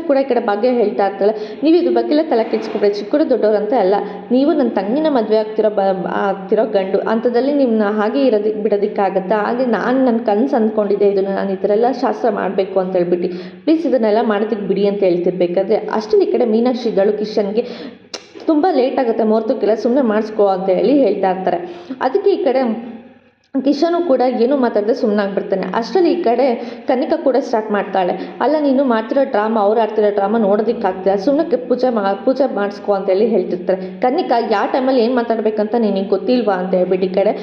ಕೂಡ ಈ ಕಡೆ ಭಾಗ್ಯ ಹೇಳ್ತಾ ಇರ್ತಾಳೆ, ನೀವು ಇದ್ರ ಬಗ್ಗೆಲ್ಲ ತಲೆ ಕೆಡ್ಸ್ಕೊಬೇಡಿ, ಚಿಕ್ಕರು ದೊಡ್ಡವರು ಅಂತ ಅಲ್ಲ, ನೀವು ನನ್ನ ತಂಗಿನ ಮದುವೆ ಆಗ್ತಿರೋ ಗಂಡು ಅಂಥದ್ದಲ್ಲಿ ನಿಮ್ಮನ್ನ ಹಾಗೆ ಬಿಡೋದಕ್ಕಾಗತ್ತಾ? ಹಾಗೆ ನಾನು ನನ್ನ ಕನಸು ಅಂದ್ಕೊಂಡಿದ್ದೆ, ಇದನ್ನು ನಾನು ಈ ಥರ ಎಲ್ಲ ಶಾಸ್ತ್ರ ಮಾಡಬೇಕು ಅಂತ ಹೇಳ್ಬಿಟ್ಟು ಪ್ಲೀಸ್ ಇದನ್ನೆಲ್ಲ ಮಾಡೋದಕ್ಕೆ ಬಿಡಿ ಅಂತ ಹೇಳ್ತಿರ್ಬೇಕಾದ್ರೆ ಅಷ್ಟರಲ್ಲಿ ಈ ಕಡೆ ಮೀನಾಕ್ಷಿ ಇದ್ದಳು ಕಿಶನ್ಗೆ ತುಂಬ ಲೇಟ್ ಆಗುತ್ತೆ ಮುಹೂರ್ತಕ್ಕೆಲ್ಲ, ಸುಮ್ಮನೆ ಮಾಡಿಸ್ಕೋ ಅಂತ ಹೇಳಿ ಹೇಳ್ತಾ ಇರ್ತಾರೆ. ಅದಕ್ಕೆ ಈ ಕಡೆ ಕಿಶನು ಕೂಡ ಏನೂ ಮಾತಾಡದೆ ಸುಮ್ಮನಾಗ್ಬಿಡ್ತಾನೆ. ಅಷ್ಟರಲ್ಲಿ ಈ ಕಡೆ ಕನಿಕಾ ಕೂಡ ಸ್ಟಾರ್ಟ್ ಮಾಡ್ತಾಳೆ, ಅಲ್ಲ ನೀನು ಮಾಡ್ತಿರೋ ಡ್ರಾಮಾ, ಅವ್ರು ಆಡ್ತಿರೋ ಡ್ರಾಮಾ ನೋಡೋದಕ್ಕಾಗ್ತಿಲ್ಲ, ಸುಮ್ಮನೆ ಪೂಜೆ ಮಾಡಿಸ್ಕೊ ಅಂತೇಳಿ ಹೇಳ್ತಿರ್ತಾರೆ. ಕನಿಕಾ ಯಾವ ಟೈಮಲ್ಲಿ ಏನು ಮಾತಾಡಬೇಕಂತ ನಿನಗೆ ಗೊತ್ತಿಲ್ವಾ ಅಂತ ಹೇಳ್ಬಿಟ್ಟು ಈ ಕಡೆ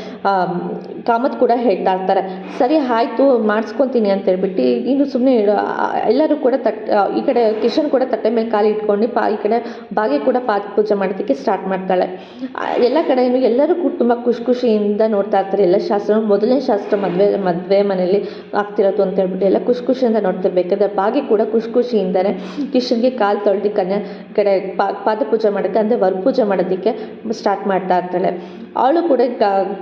ಕಾಮತ್ ಕೂಡ ಹೇಳ್ತಾ ಇರ್ತಾರೆ. ಸರಿ ಆಯಿತು ಮಾಡಿಸ್ಕೊತೀನಿ ಅಂತ ಹೇಳ್ಬಿಟ್ಟು ಇನ್ನು ಸುಮ್ಮನೆ ಎಲ್ಲರೂ ಕೂಡ ಈ ಕಡೆ ಕಿಶನ್ ಕೂಡ ತಟ್ಟೆ ಮೇಲೆ ಕಾಲು ಇಟ್ಕೊಂಡು ಈ ಕಡೆ ಭಾಗ್ಯ ಕೂಡ ಪಾದ ಪೂಜೆ ಮಾಡೋದಕ್ಕೆ ಸ್ಟಾರ್ಟ್ ಮಾಡ್ತಾಳೆ. ಎಲ್ಲ ಕಡೆಯೂ ಎಲ್ಲರೂ ಕೂಡ ತುಂಬ ಖುಷಿಯಿಂದ ನೋಡ್ತಾ ಇರ್ತಾರೆ. ಎಲ್ಲ ಮೊದಲನೇ ಶಾಸ್ತ್ರ ಮದುವೆ ಮನೆಯಲ್ಲಿ ಆಗ್ತಿರೋದು ಅಂತ ಹೇಳ್ಬಿಟ್ಟು ಎಲ್ಲ ಖುಷಿಯಿಂದ ನೋಡ್ತಿರ್ಬೇಕಾದ್ರೆ ಭಾಗ್ಯ ಕೂಡ ಖುಷಿಯಿಂದನೇ ಕಿಶನ್ಗೆ ಕಾಲು ತೊಳೆದು ಈ ಕಡೆ ಪಾದ ಪೂಜೆ ಮಾಡೋಕ್ಕೆ ಅಂದರೆ ವರ ಪೂಜೆ ಮಾಡೋದಕ್ಕೆ ಸ್ಟಾರ್ಟ್ ಮಾಡ್ತಾ ಇರ್ತಾಳೆ. ಅವಳು ಕೂಡ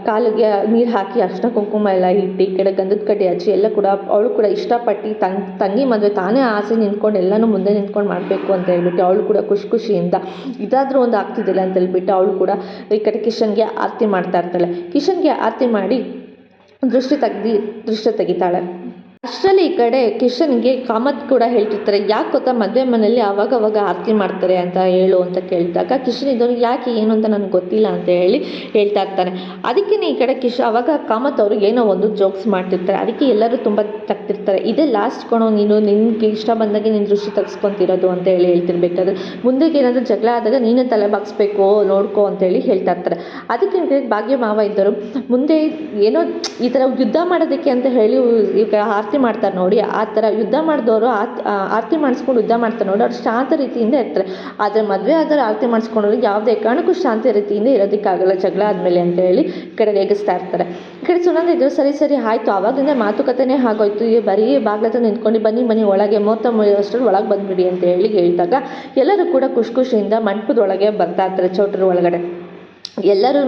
ಕಾಲಿಗೆ ನೀರು ಹಾಕಿ ಅರ್ಶಿನ ಕುಂಕುಮ ಎಲ್ಲ ಇಟ್ಟು ಈ ಕಡೆ ಗಂಧದ ಕಡ್ಡಿ ಹಚ್ಚಿ ಎಲ್ಲ ಕೂಡ ಅವಳು ಕೂಡ ಇಷ್ಟಪಟ್ಟು ತಂಗಿ ಮದುವೆ ತಾನೇ ಆಸೆ ನಿಂತ್ಕೊಂಡು ಎಲ್ಲನೂ ಮುಂದೆ ನಿಂತ್ಕೊಂಡು ಮಾಡಬೇಕು ಅಂತ ಹೇಳ್ಬಿಟ್ಟು ಅವಳು ಕೂಡ ಖುಷಿಯಿಂದ ಇದಾದರೂ ಒಂದು ಆಗ್ತಿದ್ದಿಲ್ಲ ಅಂತ ಹೇಳ್ಬಿಟ್ಟು ಅವಳು ಕೂಡ ಈ ಕಡೆ ಕಿಶನ್ಗೆ ಆರತಿ ಮಾಡ್ತಾ ಇರ್ತಾಳೆ. ಕಿಶನ್ಗೆ ಆರತಿ ಮಾಡಿ ದೃಷ್ಟಿ ತೆಗಿತಾಳೆ. ಅಷ್ಟರಲ್ಲಿ ಈ ಕಡೆ ಕಿಶನ್ಗೆ ಕಾಮತ್ ಕೂಡ ಹೇಳ್ತಿರ್ತಾರೆ, ಯಾಕೆ ಗೊತ್ತಾ ಮದುವೆ ಮನೆಯಲ್ಲಿ ಅವಾಗ ಆರತಿ ಮಾಡ್ತಾರೆ ಅಂತ ಹೇಳು ಅಂತ ಕೇಳಿದಾಗ ಕಿಶನ್ ಇದ್ದವ್ರು ಯಾಕೆ ಏನು ಅಂತ ನನಗೆ ಗೊತ್ತಿಲ್ಲ ಅಂತ ಹೇಳಿ ಹೇಳ್ತಾ ಇರ್ತಾನೆ. ಅದಕ್ಕೆ ಈ ಕಡೆ ಅವಾಗ ಕಾಮತ್ ಅವರು ಏನೋ ಒಂದು ಜೋಕ್ಸ್ ಮಾಡ್ತಿರ್ತಾರೆ. ಅದಕ್ಕೆ ಎಲ್ಲರೂ ತುಂಬ ತಗ್ತಿರ್ತಾರೆ, ಇದೇ ಲಾಸ್ಟ್ ಕೊಣೋ ನೀನು ನಿನಗೆ ಇಷ್ಟ ಬಂದಾಗೆ ನೀನು ದೃಷ್ಟಿ ತೆಗೆಸ್ಕೊತಿರೋದು ಅಂತ ಹೇಳಿ ಹೇಳ್ತಿರ್ಬೇಕಾದ್ರೆ ಮುಂದಕ್ಕೆ ಏನಾದರೂ ಜಗಳ ಆದಾಗ ನೀನೇ ತಲೆ ಬಾಗಿಸ್ಬೇಕು ನೋಡ್ಕೋ ಅಂತೇಳಿ ಹೇಳ್ತಾ ಇರ್ತಾರೆ. ಅದಕ್ಕೆ ಭಾಗ್ಯ ಮಾವ ಇದ್ದರು ಮುಂದೆ ಏನೋ ಈ ಥರ ಯುದ್ಧ ಮಾಡೋದಕ್ಕೆ ಅಂತ ಹೇಳಿ ಈಗ ಆರತಿ ಮಾಡ್ತಾರೆ ನೋಡಿ, ಆ ಥರ ಯುದ್ಧ ಮಾಡಿದವರು ಆರತಿ ಮಾಡಿಸ್ಕೊಂಡು ಯುದ್ಧ ಮಾಡ್ತಾರೆ ನೋಡಿ, ಅವ್ರು ಶಾಂತ ರೀತಿಯಿಂದ ಇರ್ತಾರೆ. ಆದರೆ ಮದುವೆ ಆದರೂ ಆರತಿ ಮಾಡಿಸ್ಕೊಂಡ್ರು ಯಾವುದೇ ಕಾರಣಕ್ಕೂ ಶಾಂತ ರೀತಿಯಿಂದ ಇರೋದಕ್ಕಾಗಲ್ಲ ಜಗಳ ಆದಮೇಲೆ ಅಂತ ಹೇಳಿ ಈ ಕಡೆ ರೇಗಿಸ್ತಾ ಇರ್ತಾರೆ. ಈ ಕಡೆ ಸುನಂದ ಇದ್ರು ಸರಿ ಆಯಿತು, ಆವಾಗಿಂದ ಮಾತುಕತೆನೇ ಆಗೋಯ್ತು, ಬರೀ ಬಾಗ್ಲತ್ರ ನಿಂತ್ಕೊಂಡು ಬನ್ನಿ ಒಳಗೆ ಅಷ್ಟರಲ್ಲಿ ಒಳಗೆ ಬಂದುಬಿಡಿ ಅಂತ ಹೇಳಿ ಹೇಳಿದಾಗ ಎಲ್ಲರೂ ಕೂಡ ಖುಷಿಯಿಂದ ಮಂಟಪದೊಳಗೆ ಬರ್ತಾ ಇರ್ತಾರೆ. ಚೌಟ್ರಿ ಒಳಗಡೆ ಎಲ್ಲರೂ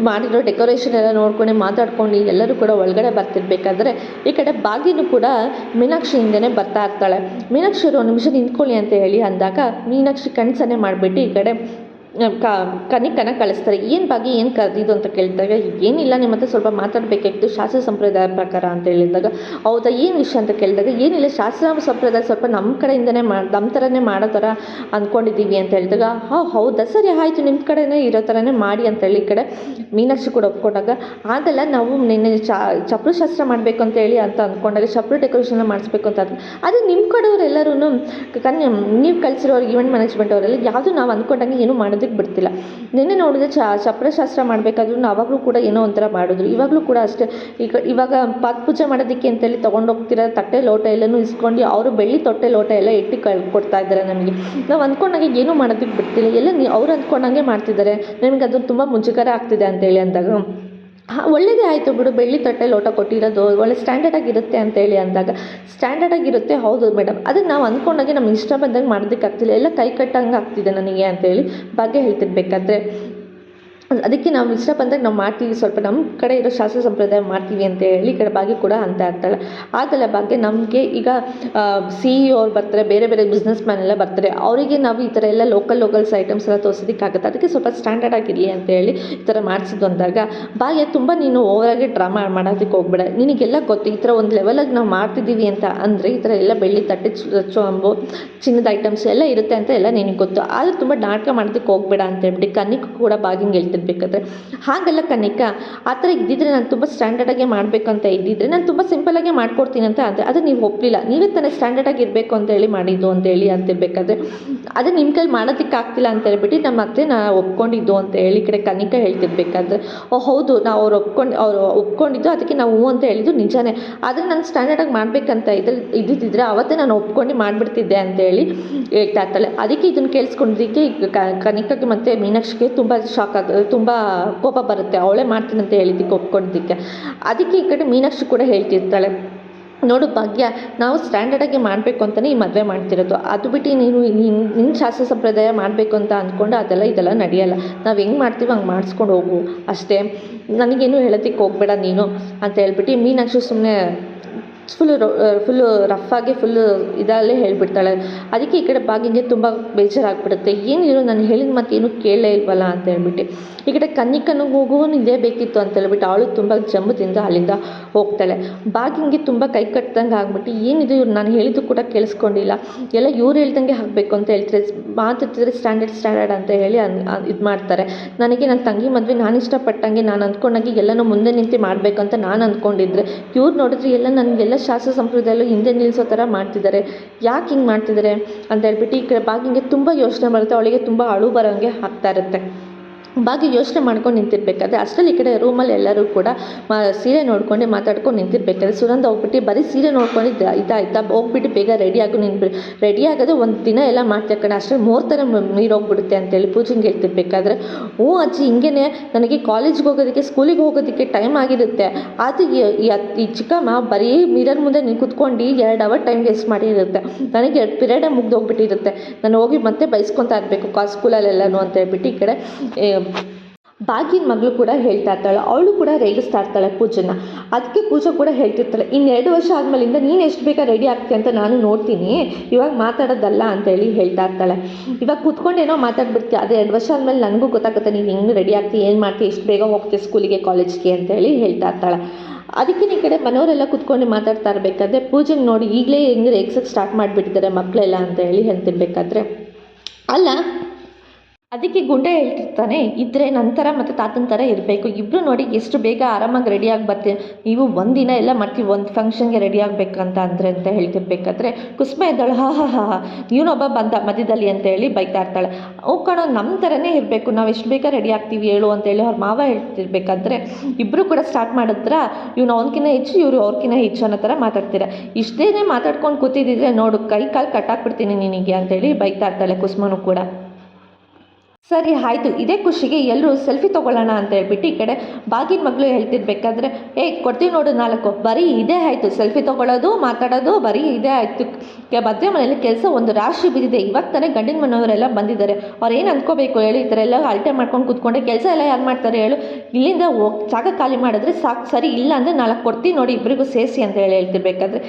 ಮಾಡಿರೋ ಡೆಕೋರೇಷನ್ ಎಲ್ಲ ನೋಡ್ಕೊಂಡು ಮಾತಾಡ್ಕೊಂಡು ಎಲ್ಲರೂ ಕೂಡ ಒಳಗಡೆ ಬರ್ತಿರ್ಬೇಕಾದ್ರೆ ಈ ಕಡೆ ಭಾಗ್ಯನೂ ಕೂಡ ಮೀನಾಕ್ಷಿಯಿಂದನೇ ಬರ್ತಾ ಇರ್ತಾಳೆ. ಮೀನಾಕ್ಷಿಯವರು ಒಂದು ನಿಮಿಷ ನಿಂತ್ಕೊಳ್ಳಿ ಅಂತ ಹೇಳಿ ಅಂದಾಗ ಮೀನಾಕ್ಷಿ ಕಣ್ಸನ್ನೆ ಮಾಡಿಬಿಟ್ಟು ಈ ಕಡೆ ಕನಿಕನ ಕಳಿಸ್ತಾರೆ. ಏನು ಭಾಗ್ಯ ಏನು ಕರೆದಿದ್ದು ಅಂತ ಕೇಳಿದಾಗ ಏನಿಲ್ಲ ನಿಮ್ಮ ಹತ್ರ ಸ್ವಲ್ಪ ಮಾತಾಡಬೇಕಾಗಿತ್ತು ಶಾಸ್ತ್ರ ಸಂಪ್ರದಾಯ ಪ್ರಕಾರ ಅಂತ ಹೇಳಿದಾಗ ಹೌದಾ ಏನು ವಿಷಯ ಅಂತ ಕೇಳಿದಾಗ ಏನಿಲ್ಲ ಶಾಸ್ತ್ರ ಸಂಪ್ರದಾಯ ಸ್ವಲ್ಪ ನಮ್ಮ ಕಡೆಯಿಂದನೇ ನಮ್ಮ ಥರನೇ ಮಾಡೋ ಥರ ಅಂದ್ಕೊಂಡಿದ್ದೀವಿ ಅಂತ ಹೇಳಿದಾಗ ಹೌದಾ ಸರಿ ಆಯಿತು ನಿಮ್ಮ ಕಡೆನೇ ಇರೋ ಥರನೇ ಮಾಡಿ ಅಂತೇಳಿ ಈ ಕಡೆ ಮೀನಾಕ್ಷಿ ಕೂಡ ಒಪ್ಕೊಂಡಾಗ ಅದೆಲ್ಲ ನಾವು ನಿನ್ನೆ ಚಪ್ಪಲು ಶಾಸ್ತ್ರ ಮಾಡಬೇಕು ಅಂತೇಳಿ ಅಂತ ಅಂದ್ಕೊಂಡಾಗ ಚಪ್ಪಲು ಡೆಕೋರೇಷನ್ ಮಾಡಿಸ್ಬೇಕು ಅಂತ ಅದು ನಿಮ್ಮ ಕಡೆಯವರೆಲ್ಲರೂ ನೀವು ಕಳಿಸಿರೋರು ಈವೆಂಟ್ ಮ್ಯಾನೇಜ್ಮೆಂಟ್ ಅವರೆಲ್ಲ ಯಾವುದು ನಾವು ಅಂದ್ಕೊಂಡಂಗೆ ಏನೂ ಮಾಡೋದು ಬಿಡ್ತಿಲ್ಲ. ನಿನ್ನೆ ನೋಡಿದ್ರೆ ಚಪ್ಪರ ಶಾಸ್ತ್ರ ಮಾಡಬೇಕಾದ್ರೂ ಆವಾಗಲೂ ಕೂಡ ಏನೋ ಒಂಥರ ಮಾಡಿದ್ರು, ಇವಾಗಲೂ ಕೂಡ ಅಷ್ಟೇ. ಇವಾಗ ಪಾದ ಪೂಜೆ ಮಾಡೋದಕ್ಕೆ ಅಂತೇಳಿ ತೊಗೊಂಡೋಗ್ತಿರೋ ತಟ್ಟೆ ಲೋಟ ಎಲ್ಲನೂ ಇಸ್ಕೊಂಡು ಅವರು ಬೆಳ್ಳಿ ತೊಟ್ಟೆ ಲೋಟ ಎಲ್ಲ ಇಟ್ಟು ಕೊಡ್ತಾ ಇದ್ದಾರೆ ನಮಗೆ. ನಾವು ಅಂದ್ಕೊಂಡಾಗೆ ಏನೂ ಮಾಡೋದಕ್ಕೆ ಬಿಡ್ತಿಲ್ಲ, ಎಲ್ಲ ಅವ್ರು ಅಂದ್ಕೊಂಡಂಗೆ ಮಾಡ್ತಿದ್ದಾರೆ, ನನಗೆ ಅದು ತುಂಬ ಮುಜುಗರ ಆಗ್ತಿದೆ ಅಂತೇಳಿ ಅಂದಾಗ ಒಳ್ಳೆಯದೇ ಆಯಿತು ಬಿಡು, ಬೆಳ್ಳಿ ತಟ್ಟೆ ಲೋಟ ಕೊಟ್ಟಿರೋದು ಒಳ್ಳೆ ಸ್ಟ್ಯಾಂಡರ್ಡಾಗಿರುತ್ತೆ ಅಂತೇಳಿ ಅಂದಾಗ ಸ್ಟ್ಯಾಂಡರ್ಡಾಗಿರುತ್ತೆ ಹೌದು ಮೇಡಮ್, ಅದನ್ನು ನಾವು ಅಂದ್ಕೊಂಡಾಗೆ ನಮ್ಗೆ ಇಷ್ಟ ಬಂದಂಗೆ ಮಾಡೋದಕ್ಕಾಗ್ತಿಲ್ಲ, ಎಲ್ಲ ಕೈ ಕಟ್ಟಂಗೆ ಆಗ್ತಿದೆ ನನಗೆ ಅಂತೇಳಿ ಭಾಗ್ಯ ಹೇಳ್ತಿರ್ಬೇಕಾದ್ರೆ ಅದಕ್ಕೆ ನಾವು ಇಷ್ಟ ಬಂದಾಗ ನಾವು ಮಾಡ್ತೀವಿ, ಸ್ವಲ್ಪ ನಮ್ಮ ಕಡೆ ಇರೋ ಶಾಸ್ತ್ರ ಸಂಪ್ರದಾಯ ಮಾಡ್ತೀವಿ ಅಂತ ಹೇಳಿ ಈ ಕಡೆ ಭಾಗ್ಯ ಕೂಡ ಅಂತ ಇರ್ತಾಳೆ. ಆಗಲ್ಲ ಭಾಗ್ಯ ನಮಗೆ ಈಗ CEO ಅವ್ರು ಬರ್ತಾರೆ, ಬೇರೆ ಬಿಸ್ನೆಸ್ ಮ್ಯಾನ್ ಎಲ್ಲ ಬರ್ತಾರೆ, ಅವರಿಗೆ ನಾವು ಈ ಥರ ಎಲ್ಲ ಲೋಕಲ್ಸ್ ಐಟಮ್ಸ್ ಎಲ್ಲ ತೋರಿಸೋದಕ್ಕಾಗುತ್ತೆ, ಅದಕ್ಕೆ ಸ್ವಲ್ಪ ಸ್ಟ್ಯಾಂಡರ್ಡ್ ಆಗಿರಲಿ ಅಂತ ಹೇಳಿ ಈ ಥರ ಮಾಡಿಸಿದ್ದು ಅಂದಾಗ ಭಾಗ್ಯ ತುಂಬ ನೀನು ಓವರಾಗಿ ಡ್ರಾಮಾ ಮಾಡೋದಕ್ಕೆ ಹೋಗ್ಬೇಡ, ನಿನಗೆಲ್ಲ ಗೊತ್ತು ಈ ಥರ ಒಂದು ಲೆವೆಲಾಗಿ ನಾವು ಮಾಡ್ತಿದ್ದೀವಿ ಅಂತ ಅಂದರೆ ಈ ಥರ ಎಲ್ಲ ಬೆಳ್ಳಿ ತಟ್ಟೆ ಚೊಂಬು ಚಿನ್ನದ ಐಟಮ್ಸ್ ಎಲ್ಲ ಇರುತ್ತೆ ಅಂತ ಎಲ್ಲ ನಿನಗೆ ಗೊತ್ತು, ಆದರೆ ತುಂಬ ನಾಟಕ ಮಾಡೋದಕ್ಕೆ ಹೋಗ್ಬೇಡ ಅಂತ ಹೇಳ್ಬಿಟ್ಟು ಕನಿಗೂ ಕೂಡ ಭಾಗ್ಯಂಗೆ ಹೇಳ್ತಿರ್ಬೇಕು. ಅಂತಿರ್ಬೇಕಾದ್ರೆ. ಹಾಗಲ್ಲ ಕನಿಕಾ, ಆ ಥರ ಇದ್ದಿದ್ರೆ ನಾನು ತುಂಬ ಸ್ಟ್ಯಾಂಡರ್ಡಾಗೆ ಮಾಡಬೇಕಂತ ಇದ್ದಿದ್ರೆ ನಾನು ತುಂಬ ಸಿಂಪಲ್ಲಾಗೆ ಮಾಡ್ಕೊಡ್ತೀನಿ ಅಂತ ಅಂದೆ. ಅದು ನೀವು ಒಪ್ಪಲಿಲ್ಲ, ನೀವೇ ತಾನೇ ಸ್ಟ್ಯಾಂಡರ್ಡಾಗಿ ಇರಬೇಕು ಅಂತೇಳಿ ಮಾಡಿದ್ದು ಅಂತೇಳಿ ಅಂತಿರ್ಬೇಕಾದ್ರೆ, ಅದು ನಿಮ್ಮ ಕೈಲಿ ಮಾಡೋದಕ್ಕೆ ಆಗ್ತಿಲ್ಲ ಅಂತ ಹೇಳ್ಬಿಟ್ಟು ನಮ್ಮ ಅತ್ತೆನ ಒಪ್ಕೊಂಡಿದ್ದು ಅಂತ ಹೇಳಿ ಈ ಕಡೆ ಕನಿಕಾ ಹೇಳ್ತಿರ್ಬೇಕಾದ್ರೆ, ಓ ಹೌದು, ನಾವು ಅವ್ರು ಒಪ್ಕೊಂಡಿದ್ದು, ಅದಕ್ಕೆ ನಾವು ಹ್ಞೂ ಅಂತ ಹೇಳಿದ್ದು ನಿಜಾನೇ. ಆದರೆ ನಾನು ಸ್ಟ್ಯಾಂಡರ್ಡಾಗಿ ಮಾಡಬೇಕಂತ ಇದ್ದಿದ್ದಿದ್ರೆ ಅವತ್ತೇ ನಾನು ಒಪ್ಕೊಂಡು ಮಾಡಿಬಿಡ್ತಿದ್ದೆ ಅಂತೇಳಿ ಹೇಳ್ತಾ ಇರ್ತಾಳೆ. ಅದಕ್ಕೆ ಇದನ್ನು ಕೇಳಿಸ್ಕೊಂಡಿದ್ದಕ್ಕೆ ಕನಿಕಾಗೆ ಮತ್ತು ಮೀನಾಕ್ಷಿಗೆ ತುಂಬ ಶಾಕ್ ತುಂಬ ಕೋಪ ಬರುತ್ತೆ. ಅವಳೇ ಮಾಡ್ತೀನಿ ಅಂತ ಹೇಳಿದ್ದಕ್ಕೆ ಒಪ್ಕೊಂಡಿದ್ದಕ್ಕೆ. ಅದಕ್ಕೆ ಈ ಕಡೆ ಮೀನಾಕ್ಷಿ ಕೂಡ ಹೇಳ್ತಿರ್ತಾಳೆ, ನೋಡು ಭಾಗ್ಯ, ನಾವು ಸ್ಟ್ಯಾಂಡರ್ಡಾಗಿ ಮಾಡಬೇಕು ಅಂತಲೇ ಈ ಮದುವೆ ಮಾಡ್ತಿರೋದು. ಅದು ಬಿಟ್ಟು ನೀನು ನಿನ್ನ ಶಾಸ್ತ್ರ ಸಂಪ್ರದಾಯ ಮಾಡಬೇಕು ಅಂತ ಅಂದ್ಕೊಂಡು ಇದೆಲ್ಲ ನಡೆಯಲ್ಲ. ನಾವು ಹೆಂಗೆ ಮಾಡ್ತೀವಿ ಹಂಗೆ ಮಾಡಿಸ್ಕೊಂಡು ಹೋಗು ಅಷ್ಟೇ, ನನಗೇನು ಹೇಳೋದಕ್ಕೆ ಹೋಗಬೇಡ ನೀನು ಅಂತ ಹೇಳ್ಬಿಟ್ಟು ಮೀನಾಕ್ಷಿ ಸುಮ್ಮನೆ ಫುಲ್ಲು ರಫಾಗಿ ಇದರಲ್ಲೇ ಹೇಳಿಬಿಡ್ತಾಳೆ. ಅದಕ್ಕೆ ಈ ಕಡೆ ಭಾಗ್ಯಂಗೆ ತುಂಬ ಬೇಜಾರಾಗ್ಬಿಡುತ್ತೆ. ಏನಿರು ನಾನು ಹೇಳಿದ ಮತ್ತೇನು ಕೇಳಲೇ ಇಲ್ವಲ್ಲ ಅಂತ ಹೇಳ್ಬಿಟ್ಟು. ಈ ಕಡೆ ಕನ್ನಿಕನಿಗೆ ಹೋಗುವನು ಇದೇ ಬೇಕಿತ್ತು ಅಂತ ಹೇಳ್ಬಿಟ್ಟು ಅವಳು ತುಂಬ ಜಂಬದಿಂದ ಅಲ್ಲಿಂದ ಹೋಗ್ತಾಳೆ. ಭಾಗ್ಯಂಗೆ ತುಂಬ ಕೈ ಕಟ್ಟದಂಗೆ ಆಗ್ಬಿಟ್ಟು, ಏನಿದು ಇವ್ರು ನಾನು ಹೇಳಿದ್ದು ಕೂಡ ಕೇಳಿಸ್ಕೊಂಡಿಲ್ಲ, ಎಲ್ಲ ಇವ್ರು ಹೇಳ್ದಂಗೆ ಆಗಬೇಕು ಅಂತ ಹೇಳ್ತಾರೆ, ಮಾತಾಡ್ತಿದ್ರೆ ಸ್ಟ್ಯಾಂಡರ್ಡ್ ಅಂತ ಹೇಳಿ ಇದು ಮಾಡ್ತಾರೆ. ನನಗೆ ನನ್ನ ತಂಗಿ ಮದುವೆ ನಾನು ಇಷ್ಟಪಟ್ಟಂಗೆ ನಾನು ಅಂದ್ಕೊಂಡಂಗೆ ಎಲ್ಲನೂ ಮುಂದೆ ನಿಂತು ಮಾಡಬೇಕು ಅಂತ ನಾನು ಅಂದ್ಕೊಂಡಿದ್ರೆ, ಇವ್ರು ನೋಡಿದ್ರೆ ಎಲ್ಲ ನನಗೆಲ್ಲ ಶಾಸ್ತ್ರ ಸಂಪ್ರದಾಯಲ್ಲೂ ಹಿಂದೆ ನಿಲ್ಲಿಸೋ ಥರ ಮಾಡ್ತಿದ್ದಾರೆ, ಯಾಕೆ ಹಿಂಗೆ ಮಾಡ್ತಿದ್ದಾರೆ ಅಂತ ಹೇಳ್ಬಿಟ್ಟು ಈ ಕಡೆ ಭಾಗ್ಯಂಗೆ ತುಂಬ ಯೋಚನೆ ಬರುತ್ತೆ. ಅವಳಿಗೆ ತುಂಬ ಅಳು ಬರೋಂಗೆ ಆಗ್ತಾ ಇರುತ್ತೆ. ಭಾಗ್ಯ ಯೋಚನೆ ಮಾಡ್ಕೊಂಡು ನಿಂತಿರ್ಬೇಕಾದ್ರೆ ಅಷ್ಟರಲ್ಲಿ ಈ ಕಡೆ ರೂಮಲ್ಲಿ ಎಲ್ಲರೂ ಕೂಡ ಸೀರೆ ನೋಡ್ಕೊಂಡು ಮಾತಾಡ್ಕೊಂಡು ನಿಂತಿರ್ಬೇಕಾದ್ರೆ ಸುನಂದ ಹೋಗ್ಬಿಟ್ಟು ಬರೀ ಸೀರೆ ನೋಡ್ಕೊಂಡು ಇದಾಯ್ತಾ, ಹೋಗ್ಬಿಟ್ಟು ಬೇಗ ರೆಡಿ ಆಗೋದು ಒಂದು ದಿನ ಎಲ್ಲ ಮಾಡ್ತಾ ಕಡೆ ಅಷ್ಟರಲ್ಲಿ ಮುಹೂರ್ತರ ಮೀರೋಗ್ಬಿಡುತ್ತೆ ಅಂತೇಳಿ ಪೂಜೆಗೆ ಹೇಳ್ತಿರ್ಬೇಕಾದ್ರೆ, ಹ್ಞೂ ಅಜ್ಜಿ ಹಿಂಗೇನೆ, ನನಗೆ ಕಾಲೇಜ್ಗೆ ಹೋಗೋದಕ್ಕೆ ಸ್ಕೂಲಿಗೆ ಹೋಗೋದಕ್ಕೆ ಟೈಮ್ ಆಗಿರುತ್ತೆ. ಅದು ಈ ಚಿಕ್ಕಮ್ಮ ಬರೀ ಮಿರರ್ ಮುಂದೆ ನೀವು ಕುತ್ಕೊಂಡು 2 ಅವರ್ ಟೈಮ್ ವೇಸ್ಟ್ ಮಾಡಿರುತ್ತೆ. ನನಗೆ 2 ಪೀರಿಯಡೇ ಮುಗ್ದೋಗ್ಬಿಟ್ಟಿರುತ್ತೆ. ನಾನು ಹೋಗಿ ಮತ್ತೆ ಬೈಸ್ಕೊತಾ ಇರಬೇಕು ಸ್ಕೂಲಲ್ಲೆಲ್ಲನೂ ಅಂತ ಹೇಳ್ಬಿಟ್ಟು ಈ ಕಡೆ ಭಾಗ್ಯನ ಮಗಳು ಕೂಡ ಹೇಳ್ತಾ ಇರ್ತಾಳೆ. ಅವಳು ಕೂಡ ರೇಗಿಸ್ತಾ ಇರ್ತಾಳೆ ಪೂಜೆನ. ಅದಕ್ಕೆ ಪೂಜೆ ಕೂಡ ಹೇಳ್ತಿರ್ತಾಳೆ, ಇನ್ನು 2 ವರ್ಷ ಆದಮೇಲಿಂದ ನೀನು ಎಷ್ಟು ಬೇಗ ರೆಡಿ ಆಗ್ತೀಯ ಅಂತ ನಾನು ನೋಡ್ತೀನಿ, ಇವಾಗ ಮಾತಾಡೋದಲ್ಲ ಅಂತೇಳಿ ಹೇಳ್ತಾ ಇರ್ತಾಳೆ. ಇವಾಗ ಕೂತ್ಕೊಂಡೇನೋ ಮಾತಾಡ್ಬಿಡ್ತೀಯ, ಅದೇ 2 ವರ್ಷ ಆದಮೇಲೆ ನನಗೂ ಗೊತ್ತಾಗುತ್ತೆ ನೀನು ಹೆಂಗೆ ರೆಡಿ ಆಗ್ತೀಯ, ಏನು ಮಾಡ್ತೀಯ, ಎಷ್ಟು ಬೇಗ ಹೋಗ್ತೀಯ ಸ್ಕೂಲಿಗೆ ಕಾಲೇಜ್ಗೆ ಅಂತೇಳಿ ಹೇಳ್ತಾ ಇರ್ತಾಳೆ. ಅದಕ್ಕೆ ಈ ಕಡೆ ಮನೆಯವರೆಲ್ಲ ಕೂತ್ಕೊಂಡು ಮಾತಾಡ್ತಾ ಇರಬೇಕಾದ್ರೆ ಪೂಜೆಗೆ ನೋಡಿ ಈಗಲೇ ಹೆಂಗೆ ರೇಗ್ಸಕ್ಕೆ ಸ್ಟಾರ್ಟ್ ಮಾಡಿಬಿಟ್ಟಿದ್ದಾರೆ ಮಕ್ಕಳೆಲ್ಲ ಅಂತ ಹೇಳಿ ಹೇಳ್ತಿರ್ಬೇಕಾದ್ರೆ, ಅಲ್ಲ ಅದಕ್ಕೆ ಗುಂಡ ಹೇಳ್ತಿರ್ತಾನೆ, ಇದ್ದರೆ ನಂತರ ಮತ್ತು ತಾತನ ಥರ ಇರಬೇಕು, ಇಬ್ಬರು ನೋಡಿ ಎಷ್ಟು ಬೇಗ ಆರಾಮಾಗಿ ರೆಡಿಯಾಗಿ ಬರ್ತೀವಿ, ನೀವು ಒಂದಿನ ಎಲ್ಲ ಮಾಡ್ತೀವಿ, ಒಂದು ಫಂಕ್ಷನ್ಗೆ ರೆಡಿ ಆಗಬೇಕಂತ ಅಂದರೆ ಅಂತ ಹೇಳ್ತಿರ್ಬೇಕಾದ್ರೆ ಕುಸುಮ ಇದ್ದಾಳೆ, ಹಾ ಇವನೊಬ್ಬ ಬಂದ ಮಧ್ಯದಲ್ಲಿ ಅಂತ ಹೇಳಿ ಬೈತಾ ಇರ್ತಾಳೆ. ಅವು ಕಣೋ ನಮ್ಮ ಥರನೇ ಇರಬೇಕು, ನಾವು ಎಷ್ಟು ಬೇಗ ರೆಡಿ ಆಗ್ತೀವಿ ಹೇಳು ಅಂತೇಳಿ ಅವ್ರ ಮಾವ ಹೇಳ್ತಿರ್ಬೇಕಾದ್ರೆ ಇಬ್ಬರು ಕೂಡ ಸ್ಟಾರ್ಟ್ ಮಾಡಿದ್ರ, ಇವ್ನು ಅವನಕಿನ್ನ ಹೆಚ್ಚು ಇವರು ಅವ್ರಕಿನ್ನ ಹೆಚ್ಚು ಅನ್ನೋ ಥರ ಮಾತಾಡ್ತೀರ, ಇಷ್ಟೇನೆ ಮಾತಾಡ್ಕೊಂಡು ಕೂತಿದ್ದಿದ್ರೆ ನೋಡು ಕೈ ಕಾಲು ಕಟ್ಟಾಕ್ಬಿಡ್ತೀನಿ ನಿನಗೆ ಅಂತೇಳಿ ಬೈತಾ ಇರ್ತಾಳೆ ಕುಸುಮನು ಕೂಡ. ಸರಿ ಆಯಿತು, ಇದೇ ಖುಷಿಗೆ ಎಲ್ಲರೂ ಸೆಲ್ಫಿ ತೊಗೊಳ್ಳೋಣ ಅಂತ ಹೇಳ್ಬಿಟ್ಟು ಈ ಕಡೆ ಭಾಗ್ಯನ ಮಗಳು ಹೇಳ್ತಿರ್ಬೇಕಾದ್ರೆ, ಕೊಡ್ತೀವಿ ನೋಡು 4, ಬರೀ ಇದೇ ಆಯಿತು, ಸೆಲ್ಫಿ ತೊಗೊಳ್ಳೋದು ಮಾತಾಡೋದು ಬರೀ ಇದೇ ಆಯಿತು. ಮದುವೆ ಮನೇಲಿ ಕೆಲಸ ಒಂದು ರಾಶಿ ಬಿದ್ದಿದೆ, ಇವಾಗ ತಾನೇ ಗಂಡಿನ ಮನೆಯವರೆಲ್ಲ ಬಂದಿದ್ದಾರೆ, ಅವ್ರು ಏನು ಅಂದ್ಕೋಬೇಕು ಹೇಳಿ, ಈ ಥರ ಎಲ್ಲ ಅಳತೆ ಮಾಡ್ಕೊಂಡು ಕೂತ್ಕೊಂಡೆ ಕೆಲಸ ಎಲ್ಲ ಯಾರು ಮಾಡ್ತಾರೆ ಹೇಳು, ಇಲ್ಲಿಂದ ಜಾಗ ಖಾಲಿ ಮಾಡಿದ್ರೆ ಸಾಕು, ಸರಿ ಇಲ್ಲ ಅಂದರೆ 4 ಕೊಡ್ತೀವಿ ನೋಡಿ ಇಬ್ಬರಿಗೂ ಸೇರಿಸಿ ಅಂತ ಹೇಳ್ತಿರ್ಬೇಕಾದ್ರೆ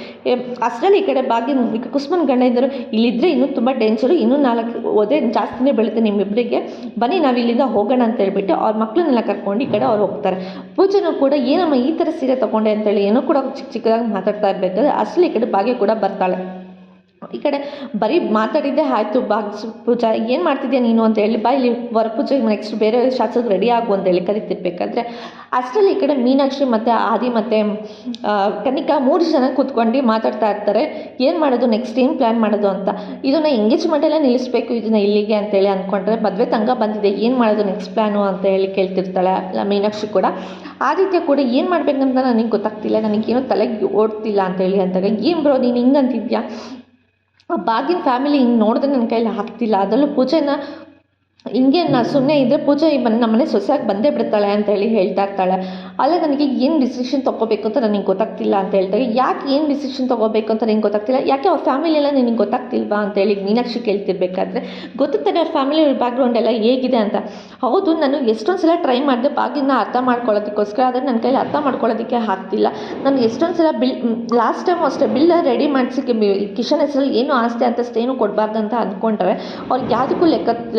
ಅಷ್ಟರಲ್ಲಿ ಈ ಕಡೆ ಭಾಗ್ಯನ ಕುಸುಮನ ಗಂಡ ಇದ್ದರು, ಇಲ್ಲಿದ್ದರೆ ಇನ್ನೂ ತುಂಬ ಡೇಂಜರು, ಇನ್ನೂ 4 ಓದೇ ಜಾಸ್ತಿನೇ ಬೀಳುತ್ತೆ ನಿಮ್ಮಿಬ್ಬರಿಗೆ, ಬನ್ನಿ ನಾವು ಇಲ್ಲಿಂದ ಹೋಗೋಣ ಅಂತ ಹೇಳ್ಬಿಟ್ಟು ಅವ್ರ ಮಕ್ಕಳನ್ನೆಲ್ಲ ಕರ್ಕೊಂಡು ಈ ಕಡೆ ಅವ್ರು ಹೋಗ್ತಾರೆ. ಪೂಜೆನೂ ಕೂಡ ಏನಮ್ಮ ಈ ಥರ ಸೀರೆ ತೊಗೊಂಡೆ ಅಂತೇಳಿ ಏನೋ ಕೂಡ ಚಿಕ್ಕದಾಗಿ ಮಾತಾಡ್ತಾ ಇರಬೇಕಾದ್ರೆ ಅಸಲಿ ಈ ಕಡೆ ಭಾಗ್ಯ ಕೂಡ ಬರ್ತಾಳೆ. ಈ ಕಡೆ ಬರೀ ಮಾತಾಡಿದ್ದೆ ಆಯಿತು, ಪೂಜಾ ಏನು ಮಾಡ್ತಿದ್ಯಾ ನೀನು ಅಂತ ಹೇಳಿ ಬಾ ಇಲ್ಲಿ ಪೂಜೆಗೆ ನೆಕ್ಸ್ಟ್ ಬೇರೆ ಶಾಸ್ತ್ರಕ್ಕೆ ರೆಡಿ ಆಗು ಅಂತೇಳಿ ಕರಿತಿರ್ಬೇಕಾದ್ರೆ ಅಷ್ಟರಲ್ಲಿ ಈ ಕಡೆ ಮೀನಾಕ್ಷಿ ಮತ್ತು ಆದಿ ಮತ್ತು ಕನಿಕಾ 3 ಜನ ಕೂತ್ಕೊಂಡು ಮಾತಾಡ್ತಾ ಇರ್ತಾರೆ, ಏನು ಮಾಡೋದು ನೆಕ್ಸ್ಟ್ ಏನು ಪ್ಲ್ಯಾನ್ ಮಾಡೋದು ಅಂತ. ಇದನ್ನು ಎಂಗೇಜ್ಮೆಂಟೆಲ್ಲ ನಿಲ್ಲಿಸಬೇಕು ಇದನ್ನು ಇಲ್ಲಿಗೆ ಅಂತೇಳಿ ಅಂದ್ಕೊಂಡ್ರೆ ಮದುವೆ ತಂಗ ಬಂದಿದೆ, ಏನು ಮಾಡೋದು ನೆಕ್ಸ್ಟ್ ಪ್ಲ್ಯಾನು ಅಂತ ಹೇಳಿ ಕೇಳ್ತಿರ್ತಾಳೆ ಮೀನಾಕ್ಷಿ ಕೂಡ. ಆದಿತ್ಯ ಕೂಡ ಏನು ಮಾಡಬೇಕಂತ ನನಗೆ ಗೊತ್ತಾಗ್ತಿಲ್ಲ, ನನಗೇನು ತಲೆಗೆ ಓಡ್ತಿಲ್ಲ ಅಂತೇಳಿ ಅಂದಾಗ, ಏನು ಬ್ರೋ ನೀನು ಹಿಂಗೆ ಅಂತಿದ್ಯಾ, ಭಾಗ್ಯನ ಫ್ಯಾಮಿಲಿ ಹಿಂಗೆ ನೋಡಿದ್ರೆ ನನ್ನ ಕೈಲಿ ಆಗ್ತಿಲ್ಲ, ಅದರಲ್ಲೂ ಪೂಜೆನ ಹಿಂಗೆ ನಾನು ಸುಮ್ಮನೆ ಇದ್ದರೆ ಪೂಜೆ ನಮ್ಮನೆ ಸೊಸೆಯಾಗಿ ಬಂದೇ ಬಿಡ್ತಾಳೆ ಅಂತೇಳಿ ಹೇಳ್ತಾ ಇರ್ತಾಳೆ. ಅಲ್ಲ ನನಗೆ ಏನು ಡಿಸಿಷನ್ ತೊಗೋಬೇಕು ಅಂತ ನನಗೆ ಗೊತ್ತಾಗ್ತಿಲ್ಲ ಅಂತ ಹೇಳ್ತಾರೆ. ಯಾಕೆ ಏನು ಡಿಸಿಷನ್ ತೊಗೋಬೇಕು ಅಂತ ನಿಂಗೆ ಗೊತ್ತಾಗ್ತಿಲ್ಲ, ಯಾಕೆ ಅವ್ರ ಫ್ಯಾಮಿಲಿ ಎಲ್ಲ ನಿನಗೆ ಗೊತ್ತಾಗ್ತಿಲ್ವಾ ಅಂತೇಳಿ ಮೀನಾಕ್ಷಿ ಕೇಳ್ತಿರ್ಬೇಕಾದ್ರೆ, ಗೊತ್ತಾನೆ ಅವ್ರ ಫ್ಯಾಮಿಲಿ ಬ್ಯಾಕ್ಗ್ರೌಂಡ್ ಎಲ್ಲ ಹೇಗಿದೆ ಅಂತ. ಹೌದು, ನಾನು ಎಷ್ಟೊಂದು ಸಲ ಟ್ರೈ ಮಾಡಿದೆ ಭಾಗ್ಯನ ಅರ್ಥ ಮಾಡ್ಕೊಳ್ಳೋದಕ್ಕೋಸ್ಕರ, ಆದರೆ ನನ್ನ ಕೈಲಿ ಅರ್ಥ ಮಾಡ್ಕೊಳ್ಳೋದಕ್ಕೆ ಆಗ್ತಿಲ್ಲ. ನಾನು ಎಷ್ಟೊಂದು ಸಲ ಲಾಸ್ಟ್ ಟೈಮ್ ಅಷ್ಟೇ ಬಿಲ್ ರೆಡಿ ಮಾಡಿಸಿ ಕಿಶನ್ ಹೆಸರಲ್ಲಿ ಏನು ಆಸ್ತಿ ಅಂತಸ್ತು ಏನು ಕೊಡಬಾರ್ದು ಅಂತ ಅಂದ್ಕೊಂಡ್ರೆ ಅವ್ರಿಗೆ ಯಾವುದಕ್ಕೂ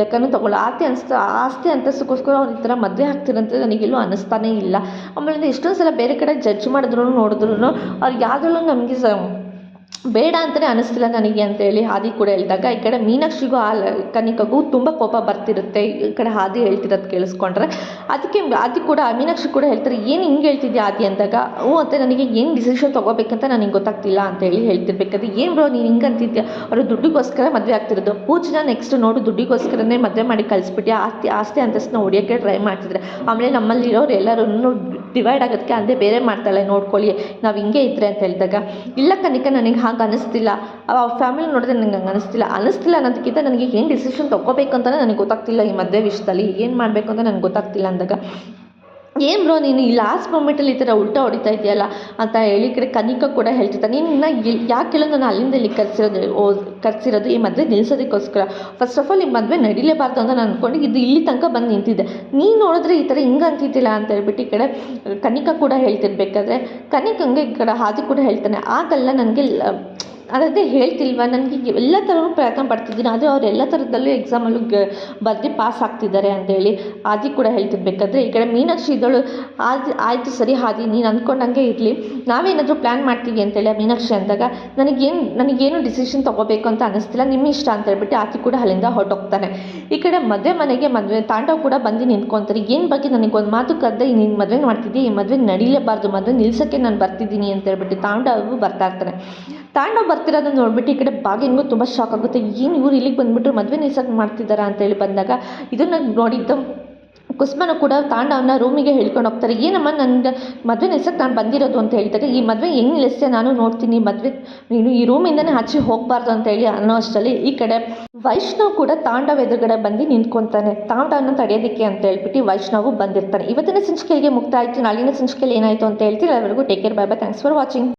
ಲೆಕ್ಕನೂ ತೊಗೊಳ್ಳೋ ಆಸ್ತಿ ಅಂತಸ್ಕೋಸ್ಕರ ಅವ್ರು ಈ ಥರ ಮದುವೆ ಆಗ್ತಿರಂತ ನನಗೆಲ್ಲೂ ಅನ್ನಿಸ್ತಾನೇ ಇಲ್ಲ. ಆಮೇಲೆ ಎಷ್ಟೊಂದು ಸಲ ಬೇರೆ ಕಡೆ ಜಡ್ಜ್ ಮಾಡಿದ್ರು ನೋಡಿದ್ರು ಅವ್ರು ಯಾವುದ್ರಲ್ಲೂ ನಮಗೆ ಬೇಡ ಅಂತಲೇ ಅನ್ನಿಸ್ತಿಲ್ಲ ನನಗೆ ಅಂತೇಳಿ ಆದಿ ಕೂಡ ಹೇಳಿದಾಗ, ಈ ಕಡೆ ಮೀನಾಕ್ಷಿಗೂ ಕನಿಕಗೂ ತುಂಬ ಕೋಪ ಬರ್ತಿರುತ್ತೆ. ಈ ಕಡೆ ಆದಿ ಹೇಳ್ತಿರೋದು ಕೇಳಿಸ್ಕೊಂಡ್ರೆ ಅದಕ್ಕೆ ಆದಿ ಕೂಡ ಮೀನಾಕ್ಷಿ ಕೂಡ ಹೇಳ್ತಾರೆ, ಏನು ಹಿಂಗೆ ಹೇಳ್ತಿದ್ಯಾ ಆದಿ ಅಂದಾಗ, ಹ್ಞೂ ಅಂತ ನನಗೆ ಏನು ಡಿಸಿಷನ್ ತೊಗೋಬೇಕಂತ ನನಗೆ ಗೊತ್ತಾಗ್ತಿಲ್ಲ ಅಂತೇಳಿ ಹೇಳ್ತಿರ್ಬೇಕಾದ್ರೆ, ಏನು ಬ್ರೋ ನೀನು ಹಿಂಗೆ ಅಂತಿದ್ಯಾ, ಅವರು ದುಡ್ಡಿಗೋಸ್ಕರ ಮದುವೆ ಆಗ್ತಿರೋದು, ಪೂಜನ ನೆಕ್ಸ್ಟ್ ನೋಡು ದುಡ್ಡಿಗೋಸ್ಕರನೇ ಮದುವೆ ಮಾಡಿ ಕಳಿಸ್ಬಿಟ್ಟು ಆಸ್ತಿ ಅಂತಸ್ತನ್ನ ಹೊಡಿಯೋಕ್ಕೆ ಟ್ರೈ ಮಾಡ್ತಿದ್ರೆ, ಆಮೇಲೆ ನಮ್ಮಲ್ಲಿರೋರು ಎಲ್ಲರೂ ಡಿವೈಡ್ ಆಗೋದಕ್ಕೆ ಅದೇ ಬೇರೆ ಮಾಡ್ತಾಳೆ ನೋಡ್ಕೊಳ್ಳಿ, ನಾವು ಹಿಂಗೆ ಇದ್ರೆ ಅಂತ ಹೇಳಿದಾಗ, ಇಲ್ಲ ಕನಿಕ ನನಗೆ ಹಾಗೆ ಅನ್ನಿಸ್ತಿಲ್ಲ, ಅವ್ರ ಫ್ಯಾಮಿಲಿ ನೋಡಿದ್ರೆ ನನಗೆ ಹಂಗೆ ಅನ್ನಿಸ್ತಿಲ್ಲ ಅನ್ನೋದಕ್ಕಿಂತ ನನಗೆ ಏನು ಡಿಸಿಷನ್ ತೊಗೋಬೇಕು ಅಂತಲೇ ನನಗೆ ಗೊತ್ತಾಗ್ತಿಲ್ಲ ಈ ಮದುವೆ ವಿಷಯದಲ್ಲಿ, ಏನು ಮಾಡಬೇಕು ಅಂತ ನನಗೆ ಗೊತ್ತಾಗ್ತಿಲ್ಲ ಅಂದಾಗ, ಏನು ಬ್ರೋ ನೀನು ಈ ಲಾಸ್ಟ್ ಮೂಮೆಂಟಲ್ಲಿ ಈ ಥರ ಉಲ್ಟಾ ಹೊಡಿತಾ ಇದೆಯಲ್ಲ ಅಂತ ಹೇಳಿ, ಈ ಕಡೆ ಕನಿಕಾ ಕೂಡ ಹೇಳ್ತಿರ್ತಾನೆ, ನೀನು ಯಾಕೆ ಹೇಳೋ ನಾನು ಅಲ್ಲಿಂದ ಇಲ್ಲಿ ಕರ್ಸಿರೋದು ಈ ಮದುವೆ ನಿಲ್ಲಿಸೋದಕ್ಕೋಸ್ಕರ, ಫಸ್ಟ್ ಆಫ್ ಆಲ್ ಈ ಮದುವೆ ನಡೀಲೇಬಾರ್ದು ಅಂತ ನಾನು ಅಂದ್ಕೊಂಡು ಇದು ಇಲ್ಲಿ ತನಕ ಬಂದು ನಿಂತಿದ್ದೆ, ನೀನು ನೋಡಿದ್ರೆ ಈ ಥರ ಹಿಂಗೆ ಅಂತಿದ್ದಿಲ್ಲ ಅಂತ ಹೇಳ್ಬಿಟ್ಟು ಈ ಕಡೆ ಕನಿಕಾ ಕೂಡ ಹೇಳ್ತಿರ್ಬೇಕಾದ್ರೆ, ಕನಿಕಂಗೆ ಈ ಕಡೆ ಆದಿ ಕೂಡ ಹೇಳ್ತಾನೆ, ಆಗಲ್ಲ ನನಗೆ ಅದೇ ಹೇಳ್ತಿಲ್ವ, ನನಗೆ ಎಲ್ಲ ಥರನೂ ಪ್ರಯತ್ನ ಪಡ್ತಿದ್ದೀನಿ, ಆದರೆ ಅವ್ರು ಎಲ್ಲ ಥರದಲ್ಲೂ ಎಕ್ಸಾಮಲ್ಲೂ ಬರೆದು ಪಾಸ್ ಆಗ್ತಿದ್ದಾರೆ ಅಂತೇಳಿ ಆದಿ ಕೂಡ ಹೇಳ್ತಿರ್ಬೇಕಾದ್ರೆ, ಈ ಕಡೆ ಮೀನಾಕ್ಷಿ ಇದ್ದಳು, ಆಯಿತು ಸರಿ ಆದಿ ನೀನು ಅಂದ್ಕೊಂಡಂಗೆ ಇರಲಿ, ನಾವೇನಾದರೂ ಪ್ಲ್ಯಾನ್ ಮಾಡ್ತೀವಿ ಅಂತೇಳಿ ಮೀನಾಕ್ಷಿ ಅಂದಾಗ, ನನಗೇನು ಡಿಸಿಷನ್ ತೊಗೋಬೇಕು ಅಂತ ಅನ್ನಿಸ್ತಿಲ್ಲ, ನಿಮ್ಮ ಇಷ್ಟ ಅಂತ ಹೇಳ್ಬಿಟ್ಟು ಆದಿ ಕೂಡ ಅಲ್ಲಿಂದ ಹೊರಟೋಗ್ತಾನೆ. ಈ ಕಡೆ ಮದುವೆ ತಾಂಡವ್ ಕೂಡ ಬಂದು ನಿಂತ್ಕೊತಾರೆ, ಏನು ಬಗ್ಗೆ ನನಗೊಂದು ಮಾತು ಕರೆದೆ, ನೀನು ಮದುವೆ ಮಾಡ್ತಿದ್ದಿ, ಈ ಮದುವೆ ನಡೀಲೇಬಾರ್ದು, ಮದುವೆ ನಿಲ್ಸೋಕ್ಕೆ ನಾನು ಬರ್ತಿದ್ದೀನಿ ಅಂತ ಹೇಳ್ಬಿಟ್ಟು ತಾಂಡವ್ ಬರ್ತಾ ಇರ್ತಾನೆ. ತಾಂಡವ್ ಬರ್ತಿರೋದನ್ನ ನೋಡ್ಬಿಟ್ಟು ಈ ಕಡೆ ಭಾಗ್ಯನಿಗೂ ತುಂಬ ಶಾಕ್ ಆಗುತ್ತೆ, ಏನು ಇವ್ರು ಇಲ್ಲಿಗೆ ಬಂದುಬಿಟ್ಟು ಮದುವೆ ನಿಲ್ಸಕ್ಕೆ ಮಾಡ್ತಿದ್ದಾರಾ ಅಂತೇಳಿ ಬಂದಾಗ, ಇದನ್ನು ನೋಡಿದ್ದು ಕುಸುಮನು ಕೂಡ ತಾಂಡವನ್ನ ರೂಮಿಗೆ ಹೇಳ್ಕೊಂಡು ಹೋಗ್ತಾರೆ, ಏನಮ್ಮ ನನಗೆ ಮದುವೆ ನಿಲ್ಸಕ್ಕೆ ನಾನು ಬಂದಿರೋದು ಅಂತ ಹೇಳಿದಾಗ, ಈ ಮದುವೆ ಹೆಂಗೆ ನಿಲ್ಲಿಸ್ತೆ ನಾನು ನೋಡ್ತೀನಿ, ಮದುವೆ ನೀನು ಈ ರೂಮಿಂದನೇ ಆಚೆ ಹೋಗಬಾರ್ದು ಅಂತ ಹೇಳಿ ಅನ್ನೋ ಅಷ್ಟರಲ್ಲಿ ಈ ಕಡೆ ವೈಷ್ಣವ್ ಕೂಡ ತಾಂಡವ್ ಎದುರುಗಡೆ ಬಂದು ನಿಂತ್ಕೊತಾನೆ, ತಾಂಡವನ್ನ ತಡೆಯೋದಕ್ಕೆ ಅಂತ ಹೇಳ್ಬಿಟ್ಟು ವೈಷ್ಣವು ಬಂದಿರ್ತಾನೆ. ಇವತ್ತಿನ ಸಂಚಿಕೆಗೆ ಮುಕ್ತ ಆಯಿತು, ನಾಳಿನ ಸಂಚಿಕೆಯಲ್ಲಿ ಏನಾಯಿತು ಅಂತ ಹೇಳ್ತೀವಿ. ಎಲ್ಲರಿಗೂ take care, bye bye, thanks for watching.